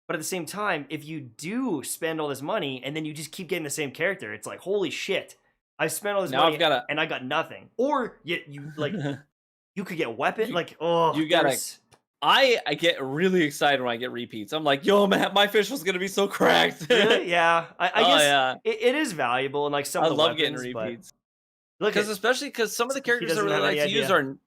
But at the same time, if you do spend all this money and then you just keep getting the same character, it's like, holy shit, I spent all this money and I got nothing. Or you like, you could get a weapon. You I get really excited when I get repeats. I'm like, yo, man, my fish was gonna be so cracked. Really? Yeah. I Oh, guess yeah. it is valuable and like some I of the love weapons, getting but repeats. look at Especially because some of the he characters I doesn't really have like any to use idea. are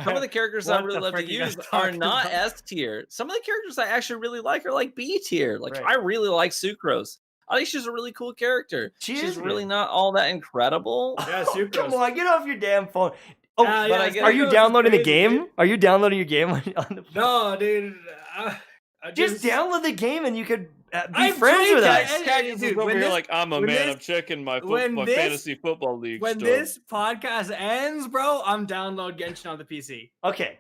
some of the characters I What really the love to frick you guys use are talking not about? S tier. Some of the characters I actually really like are like B tier. Like Right. I really like Sucrose. I think she's a really cool character. She She's is really good. not all that incredible. Yeah, Oh, Sucrose. come on, get off your damn phone. Oh, Yeah, but yeah, I get- are you Sucrose is downloading the crazy, game? dude. Are you downloading your game on the No, dude. I Just download the game and you could be I'm friends with trying us. to- Cactus is over here like, I'm a man, I'm checking my football league When this podcast ends, bro, I'm download Genshin on the PC. Okay.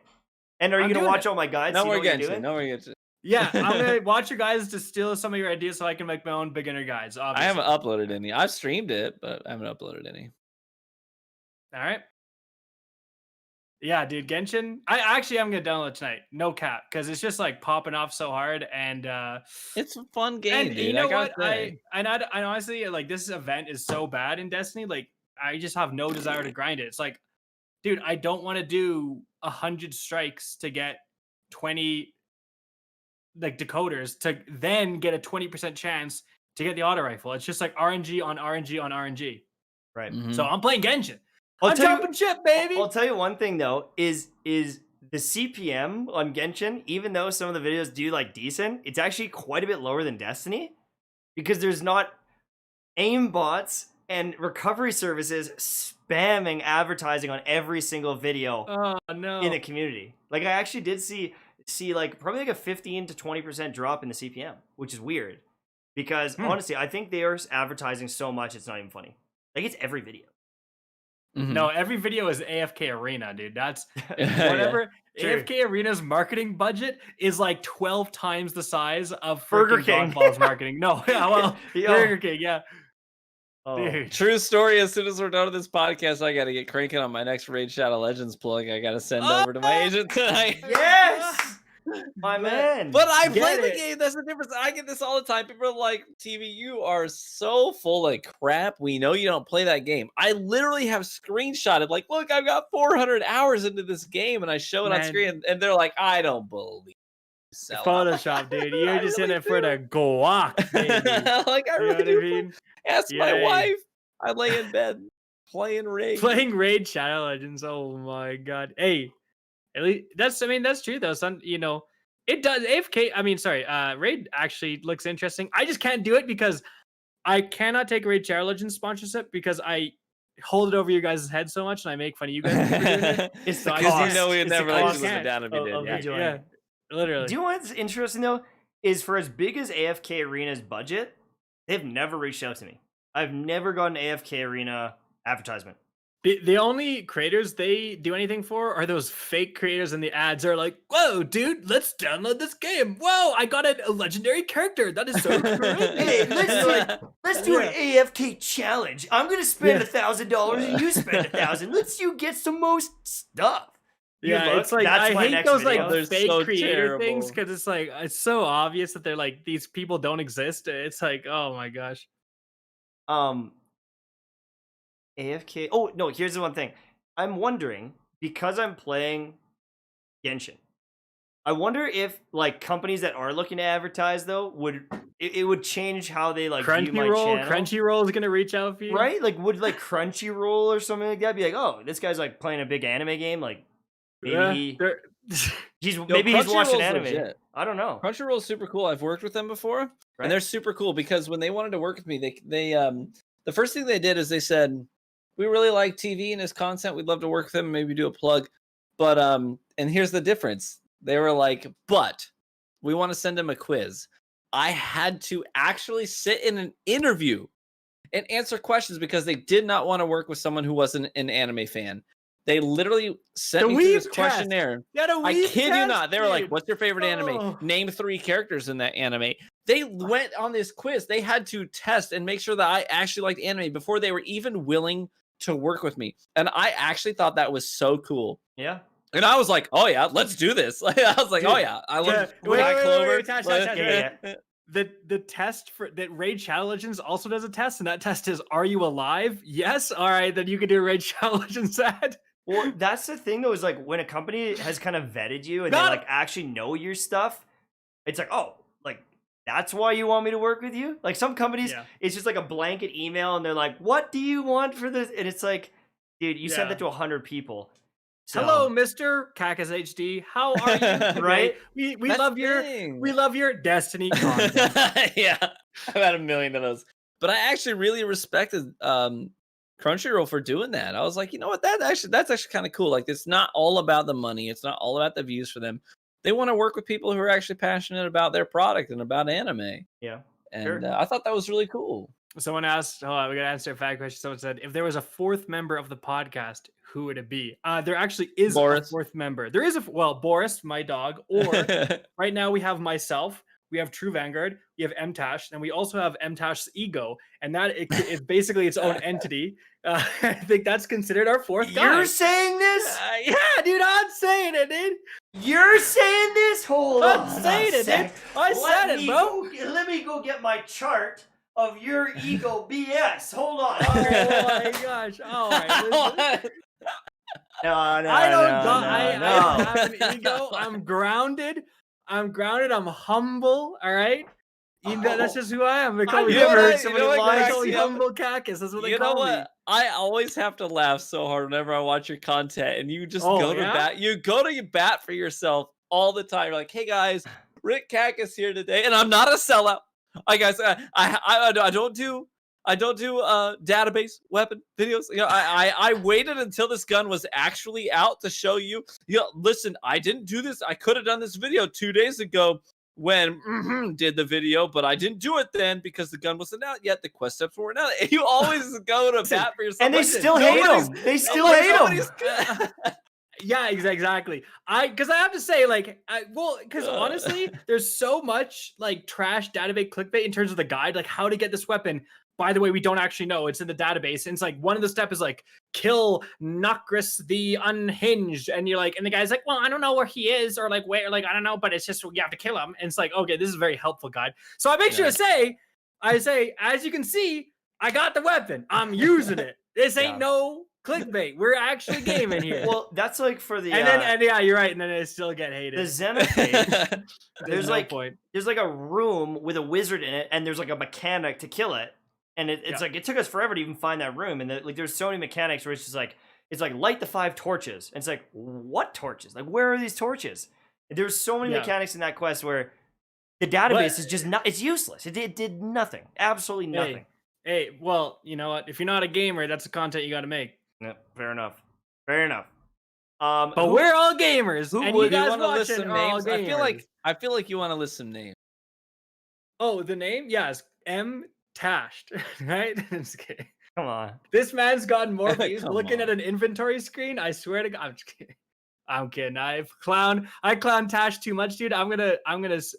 And are you I'm gonna doing watch it. all my guides? No so you know more what you're Genshin. doing? No more Genshin. Yeah, I'm gonna watch you guys to steal some of your ideas so I can make my own beginner guides. I Obviously. haven't uploaded any. I've streamed it, but I haven't uploaded any. All right. Yeah, dude, Genshin. I actually am gonna download it tonight. No cap, because it's just like popping off so hard, and It's a fun game, and dude. you know I gotta what? say. I honestly like this event is so bad in Destiny. Like I just have no desire to grind it. It's like, dude, I don't want to do 100 strikes to get 20 like decoders to then get a 20% chance to get the auto rifle. It's just like RNG on RNG on RNG. Right. Mhm. So I'm playing Genshin. I'll I'm tell you- jumping ship, baby. I'll tell you one thing though, is the CPM on Genshin, even though some of the videos do like decent, it's actually quite a bit lower than Destiny because there's not aim bots and recovery services spamming advertising on every single video Oh no. in the community. Like I actually did see like probably like a 15 to 20% drop in the CPM, which is weird because honestly, I think they are advertising so much it's not even funny. Like it's every video. Mhm. No, every video is AFK Arena, dude. That's Yeah. whatever. True. AFK Arena's marketing budget is like 12 times the size of Burger freaking King. Godfall's marketing. No, yeah, well, Yo. Burger King, yeah. Oh. Dude. True story. As soon as we're done with this podcast, I gotta get cranking on my next Raid Shadow Legends plug. I gotta send over to my agent tonight. Yes, my man. But I Get play the it. game. That's the difference. I get this all the time. People are like, TV, you are so full of crap. We know you don't play that game. I literally have screenshotted, like, look, I've got 400 hours into this game, and I show it on Man. screen, and they're like, I don't believe you. Sellout. Photoshop, dude. You're I just really in it for the guac, baby. Like, I You know really what I do. mean? Ask my Yay. wife. I lay in bed playing Raid. Playing Raid Shadow Legends. Oh my god. Hey, at least that's true though. Son, it does AFK. I mean, sorry, Raid actually looks interesting. I just can't do it because I cannot take Raid Shadow Legends sponsorship because I hold it over your guys' head so much and I make fun of you guys for doing it. It's So the I Because cost. you know we'd It's the never let cost you live it down if you of did. me Yeah. joining. Yeah, literally. Do you know what's interesting though? Is for as big as AFK Arena's budget, they've never reached out to me. I've never gotten AFK Arena advertisement. The only creators they do anything for are those fake creators, and the ads are like, "Whoa, dude, let's download this game! Whoa, I got a legendary character. That is so great!" Hey, let's do an AFK challenge. I'm gonna spend $1,000 and you spend 1,000. Let's you get some most stuff. You Yeah, look, it's like that's I my hate next those video. like They're fake so creator things terrible. because it's like it's so obvious that they're like these people don't exist. It's like, oh my gosh. AFK. Oh no, here's the one thing. I'm wondering because I'm playing Genshin. I wonder if like companies that are looking to advertise though would it would change how they like view my channel. Crunchyroll is gonna reach out for you, Right? Like would like Crunchyroll or something like that be like, oh, this guy's like playing a big anime game, like maybe Yeah, he, they're- he's maybe he's watching Crunchyroll's anime. legit. I don't know. Crunchyroll's super cool. I've worked with them before, Right. and they're super cool because when they wanted to work with me, they the first thing they did is they said, we really like TV and his content. We'd love to work with him, maybe do a plug. But and here's the difference. They were like, but we want to send him a quiz. I had to actually sit in an interview and answer questions because they did not want to work with someone who wasn't an anime fan. They literally sent The me through this weeb test. questionnaire. I kid you not. They were like, what's your favorite anime? Oh. Name 3 characters in that anime. They went on this quiz. They had to test and make sure that I actually liked anime before they were even willing to work with me. And I actually thought that was so cool. Yeah. And I was like, oh yeah, let's do this. Like, I was like, Dude, oh yeah, I love wait, Black wait, Clover. wait, Tash, Yeah. The test for that Raid Shadow Legends also does a test, and that test is, are you alive? Yes. All right, then you can do a Raid Shadow Legends ad. Well, that's the thing though, is like when a company has kind of vetted you and they Got like actually know your stuff, it's like, oh, like that's why you want me to work with you? Like some companies, Yeah. it's just like a blanket email and they're like, what do you want for this? And it's like, dude, you sent Yeah. that to 100 people. So, Hello, Mr. KackisHD. How are you? Right? We That's love the your thing. we love your Destiny content. Yeah, I've had a million of those. But I actually really respected Crunchyroll for doing that. I was like, you know what? That's actually kind of cool. Like, it's not all about the money. It's not all about the views for them. They want to work with people who are actually passionate about their product and about anime. yeah. And Sure. I thought that was really cool. Someone asked, hold on, we gotta answer a fact question. Someone said, if there was a fourth member of the podcast, who would it be? There actually is Boris. a fourth member. There is Boris, my dog, or right now we have myself, we have True Vanguard, we have Mtashed, and we also have Mtashed's ego, and that is basically its own entity. I think that's considered our fourth guy. You're saying this? Yeah, dude, I'm saying it, dude. You're saying this? Hold on. I'm saying a it, sec. dude. I said it, bro. Let me go get my chart of your ego BS. Hold on. Oh my gosh. All right. Listen. No, I don't have an ego. I'm grounded. I'm humble. All right. That's just who I am. They call me You ever heard humble. somebody They lie call to me you? humble Kackis. That's what they You know call me. what? I always have to laugh so hard whenever I watch your content, and you just Oh, go to yeah? bat. You go to bat for yourself all the time. You're like, "Hey guys, Rick Kackis here today," and I'm not a sellout. I guys, I don't do database weapon videos. You know, I waited until this gun was actually out to show you. You know, listen, I didn't do this. I could have done this video 2 days ago when did the video, but I didn't do it then because the gun wasn't out yet. The quest steps weren't out. You always go to bat for yourself. And they Listen, still hate nobody's- him. They still hate him. nobody's- Yeah, exactly. Because I have to say, like, because honestly, there's so much like trash database clickbait in terms of the guide, like how to get this weapon. By the way, we don't actually know. It's in the database. And it's like one of the steps is like kill Nokris the Unhinged. And you're like, and the guy's like, well, I don't know where he is, or like where, like, I don't know, but it's just you have to kill him. And it's like, okay, this is a very helpful guide. So I make sure to say, as you can see, I got the weapon. I'm using it. This ain't no clickbait. We're actually gaming here. Well, that's like for the and yeah, you're right. And then it still get hated. the Xenophage. There's no like point. there's like a room with a wizard in it, and there's like a mechanic to kill it. And it's like it took us forever to even find that room. And like there's so many mechanics where it's like light the 5 torches. And it's like, what torches? Like where are these torches? There's so many mechanics in that quest where the database is just not. It's useless. It did nothing. Absolutely nothing. Hey, well, you know what? If you're not a gamer, that's the content you got to make. Yeah, fair enough. Fair enough. But we're all gamers. Who and would you guys want to list watching some are all names? gamers. I feel like you want to list some names. Oh, the name? Yes, Mtashed. Right? I'm just kidding. Come on. This man's gotten more views Come looking at on. an inventory screen. I swear to God, I'm just kidding. I'm kidding. I clown Tash too much, dude. I'm gonna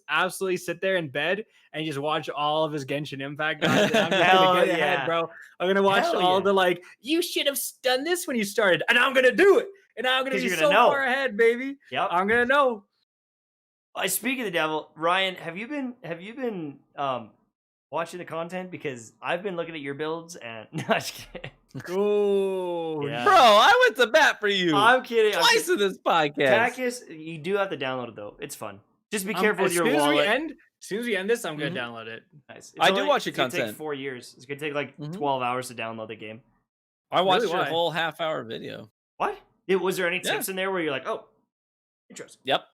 absolutely sit there in bed and just watch all of his Genshin Impact guys. I'm just gonna get ahead, bro. I'm gonna watch all the like, you should have done this when you started, and I'm gonna do it, and I'm gonna be so far ahead, baby. Yep. I'm gonna know. Speaking of the devil, Ryan, have you been watching the content? Because I've been looking at your builds and no, I'm just kidding. Oh, Yeah. Bro, I went to bat for you. I'm kidding. Twice in this podcast. Kackis, you do have to download it though. It's fun. Just be careful with your As wallet. soon as we end this, I'm gonna download it. Nice. I do watch your It's gonna content. take 4 years. It's gonna take like 12 hours to download the game. I watched Really, your why? whole half-hour video. What? Was there any tips in there where you're like, oh, interesting? Yep.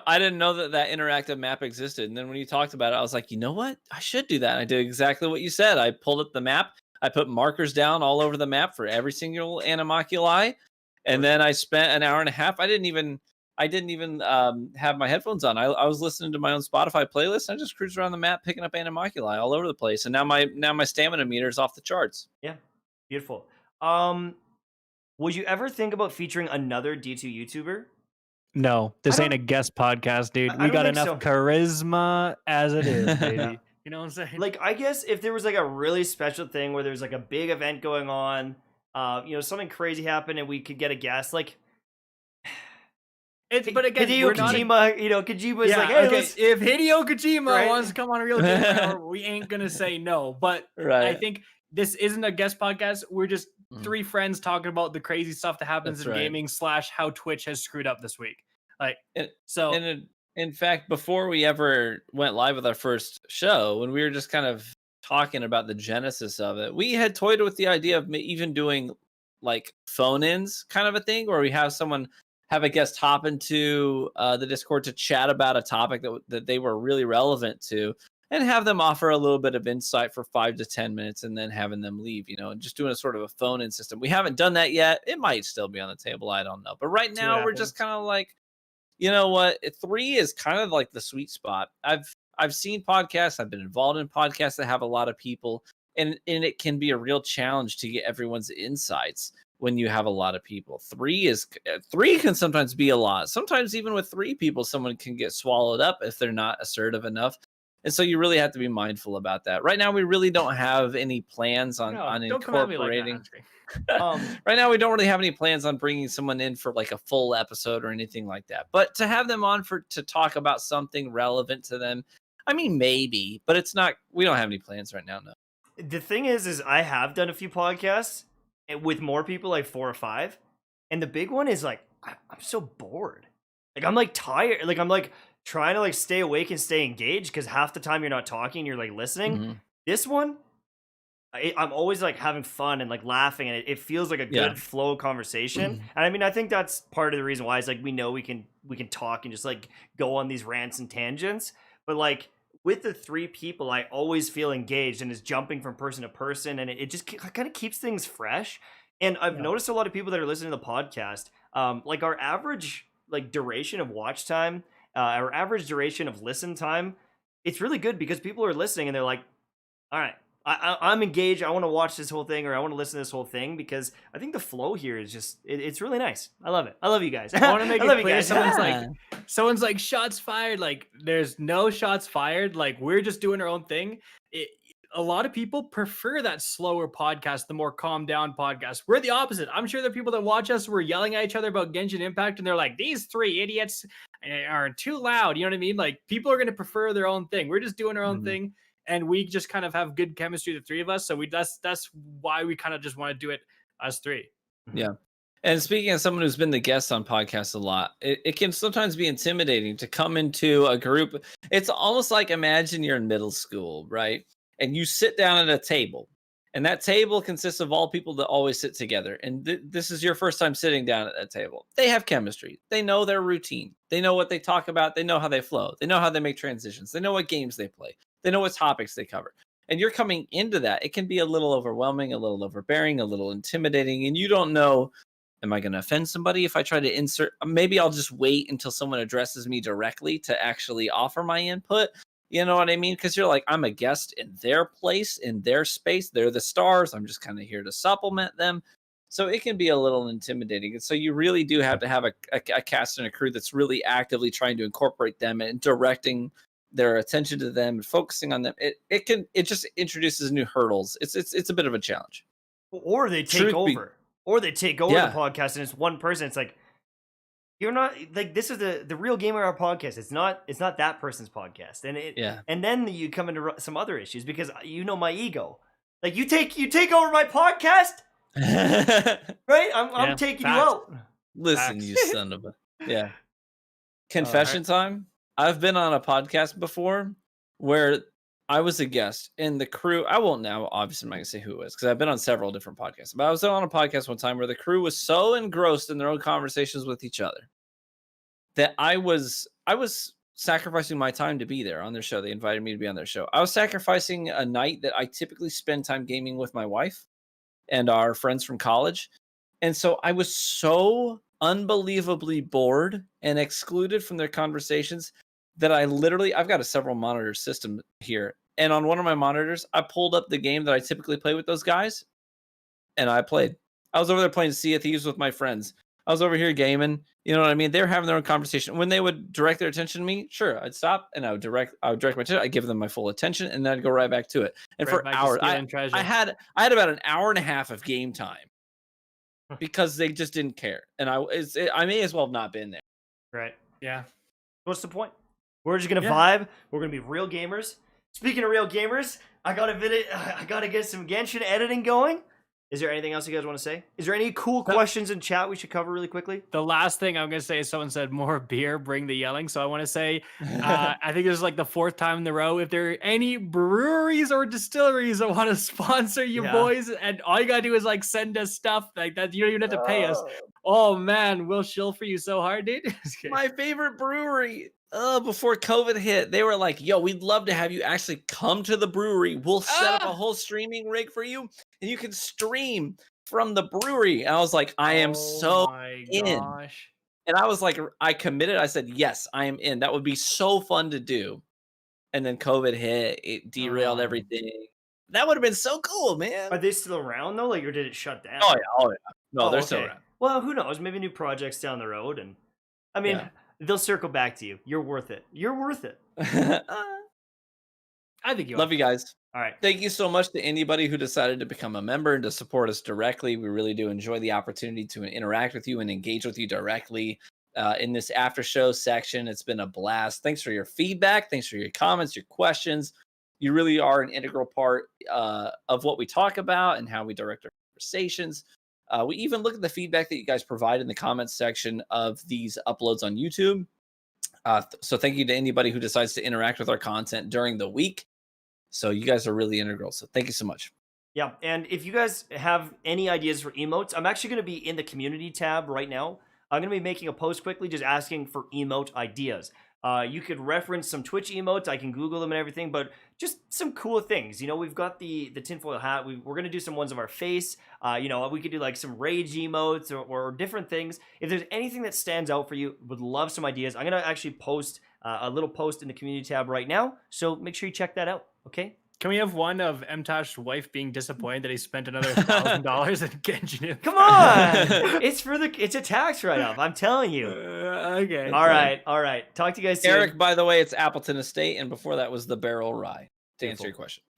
I didn't know that interactive map existed. And then when you talked about it, I was like, you know what? I should do that. And I did exactly what you said. I pulled up the map. I put markers down all over the map for every single animoculi. And then I spent an hour and a half. I didn't even have my headphones on. I was listening to my own Spotify playlist. And I just cruised around the map, picking up animoculi all over the place. And now my stamina meter is off the charts. Yeah, beautiful. Would you ever think about featuring another D2 YouTuber? No, this I ain't a guest podcast, dude. I We don't got think enough so. charisma as it is, baby. Yeah. You know what I'm saying? Like, I guess if there was like a really special thing where there's like a big event going on, something crazy happened and we could get a guest, like. But again, Hideo we're not Kojima, Kojima's like, hey, okay. let's. If Hideo Kojima Right? wants to come on a real game, we ain't gonna say no. But Right. I think this isn't a guest podcast. We're just Mhm. three friends talking about the crazy stuff that happens That's in right. gaming / how Twitch has screwed up this week. Like, And, so and in fact, before we ever went live with our first show, when we were just kind of talking about the genesis of it, we had toyed with the idea of even doing like phone-ins kind of a thing, where we have a guest hop into the Discord to chat about a topic that they were really relevant to, and have them offer a little bit of insight for 5 to 10 minutes, and then having them leave, and just doing a sort of a phone-in system. We haven't done that yet. It might still be on the table. I don't know. But right See what now, we're just happens. kind of like, you know what? 3 is kind of like the sweet spot. I've seen podcasts. I've been involved in podcasts that have a lot of people, and it can be a real challenge to get everyone's insights when you have a lot of people. 3 can sometimes be a lot. Sometimes even with 3 people, someone can get swallowed up if they're not assertive enough. And so you really have to be mindful about that. Right now, we really don't have any plans on no, don't come at me like that, incorporating. Andre. Right now, we don't really have any plans on bringing someone in for like a full episode or anything like that. But to have them on to talk about something relevant to them, I mean, maybe, but it's not. We don't have any plans right now. No. The thing is I have done a few podcasts with more people, like 4 or 5, and the big one is like I'm so bored. Like I'm like tired. Like I'm like trying to like stay awake and stay engaged because half the time you're not talking, you're like listening. Mhm. This one, I'm always like having fun and like laughing, and it feels like a Yeah. good flow of conversation. And I mean, I think that's part of the reason why is like we know we can talk and just like go on these rants and tangents. But like with the 3 people, I always feel engaged and is jumping from person to person, and it just kind of keeps things fresh. And I've Yeah. noticed a lot of people that are listening to the podcast, like our average like duration of watch time, our average duration of listen time, it's really good because people are listening and they're like, all right, I'm engaged. I want to watch this whole thing, or I want to listen to this whole thing, because I think the flow here is just it's really nice. I love it. I love you guys. I want to make I it love you clear. guys. Someone's like shots fired. Like there's no shots fired. Like we're just doing our own thing. A lot of people prefer that slower podcast, the more calmed down podcast. We're the opposite. I'm sure there are people that watch us who are yelling at each other about Genshin Impact, and they're like, these 3 idiots are too loud. You know what I mean? Like people are going to prefer their own thing. We're just doing our own Mhm. thing, and we just kind of have good chemistry, the 3 of us. So that's why we kind of just want to do it us 3. Yeah. And speaking as someone who's been the guest on podcasts a lot, it can sometimes be intimidating to come into a group. It's almost like, imagine you're in middle school, right? And you sit down at a table, and that table consists of all people that always sit together. And this is your first time sitting down at that table. They have chemistry. They know their routine. They know what they talk about. They know how they flow. They know how they make transitions. They know what games they play. They know what topics they cover. And you're coming into that. It can be a little overwhelming, a little overbearing, a little intimidating, and you don't know, am I going to offend somebody if I try to insert? Maybe I'll just wait until someone addresses me directly to actually offer my input. You know what I mean? Because you're like, I'm a guest in their place, in their space. They're the stars. I'm just kind of here to supplement them. So it can be a little intimidating. And so you really do have to have a cast and a crew that's really actively trying to incorporate them and directing their attention to them and focusing on them. It just introduces new hurdles. It's a bit of a challenge. Or they take Truth be- over. Or they take over Yeah. the podcast, and it's one person. It's like, you're not like, this is the real Gamer Hour podcast. It's not that person's podcast. And Yeah. and then you come into some other issues because you know my ego. Like you take over my podcast, right? I'm Yeah, taking facts. you out. Listen, Facts. you son of a yeah. Confession time. I've been on a podcast before where I was a guest and the crew. I won't now. Obviously, I'm not gonna say who it was because I've been on several different podcasts. But I was on a podcast one time where the crew was so engrossed in their own conversations with each other that I was sacrificing my time to be there on their show. They invited me to be on their show. I was sacrificing a night that I typically spend time gaming with my wife and our friends from college. And so I was so unbelievably bored and excluded from their conversations that I've got a several monitor system here. And on one of my monitors, I pulled up the game that I typically play with those guys. And I played. I was over there playing Sea of Thieves with my friends. I was over here gaming. You know what I mean? They were having their own conversation. When they would direct their attention to me, sure, I'd stop and I would direct my attention. I'd give them my full attention and then I'd go right back to it. And Right for back to hours, stealing treasure. I had about an hour and a half of game time because they just didn't care. And I may as well have not been there. Right. Yeah. What's the point? We're just gonna Yeah. vibe. We're gonna be real gamers. Speaking of real gamers, I gotta get some Genshin editing going. Is there anything else you guys want to say? Is there any cool questions in chat we should cover really quickly? The last thing I'm gonna say is someone said more beer, bring the yelling. So I want to say, I think this is like the 4th time in a row. If there are any breweries or distilleries that want to sponsor you boys, and all you gotta do is like send us stuff like that, you don't even have to pay us. Oh man, we'll shill for you so hard, dude. Just kidding. My favorite brewery. Before COVID hit, they were like, "Yo, we'd love to have you actually come to the brewery. We'll set up a whole streaming rig for you, and you can stream from the brewery." And I was like, "I am so my in." gosh. And I was like, I committed. I said, "Yes, I am in. That would be so fun to do." And then COVID hit. It derailed everything. That would have been so cool, man. Are they still around though? Like, or did it shut down? Oh yeah, oh yeah. No, Oh, they're still okay. around. Well, who knows? Maybe new projects down the road, and I mean, Yeah. they'll circle back to you. You're worth it. You're worth it. I think you Love you guys. All right. Thank you so much to anybody who decided to become a member and to support us directly. We really do enjoy the opportunity to interact with you and engage with you directly in this after show section. It's been a blast. Thanks for your feedback. Thanks for your comments, your questions. You really are an integral part of what we talk about and how we direct our conversations. We even look at the feedback that you guys provide in the comments section of these uploads on YouTube. So thank you to anybody who decides to interact with our content during the week. So you guys are really integral. So thank you so much. Yeah, and if you guys have any ideas for emotes, I'm actually going to be in the community tab right now. I'm going to be making a post quickly just asking for emote ideas. You could reference some Twitch emotes. I can Google them and everything, but just some cool things. You know, we've got the tinfoil hat. We're going to do some ones of our face. You know, we could do like some rage emotes or different things. If there's anything that stands out for you, would love some ideas. I'm going to actually post a little post in the community tab right now. So make sure you check that out. Okay. Can we have one of Mtash's wife being disappointed that he spent another $1,000 in Genshin Impact? Come on. It's a tax write-off. I'm telling you. Okay. All right. Talk to you guys soon. Eric, by the way, it's Appleton Estate. And before that was the Barrel Rye, to answer your question.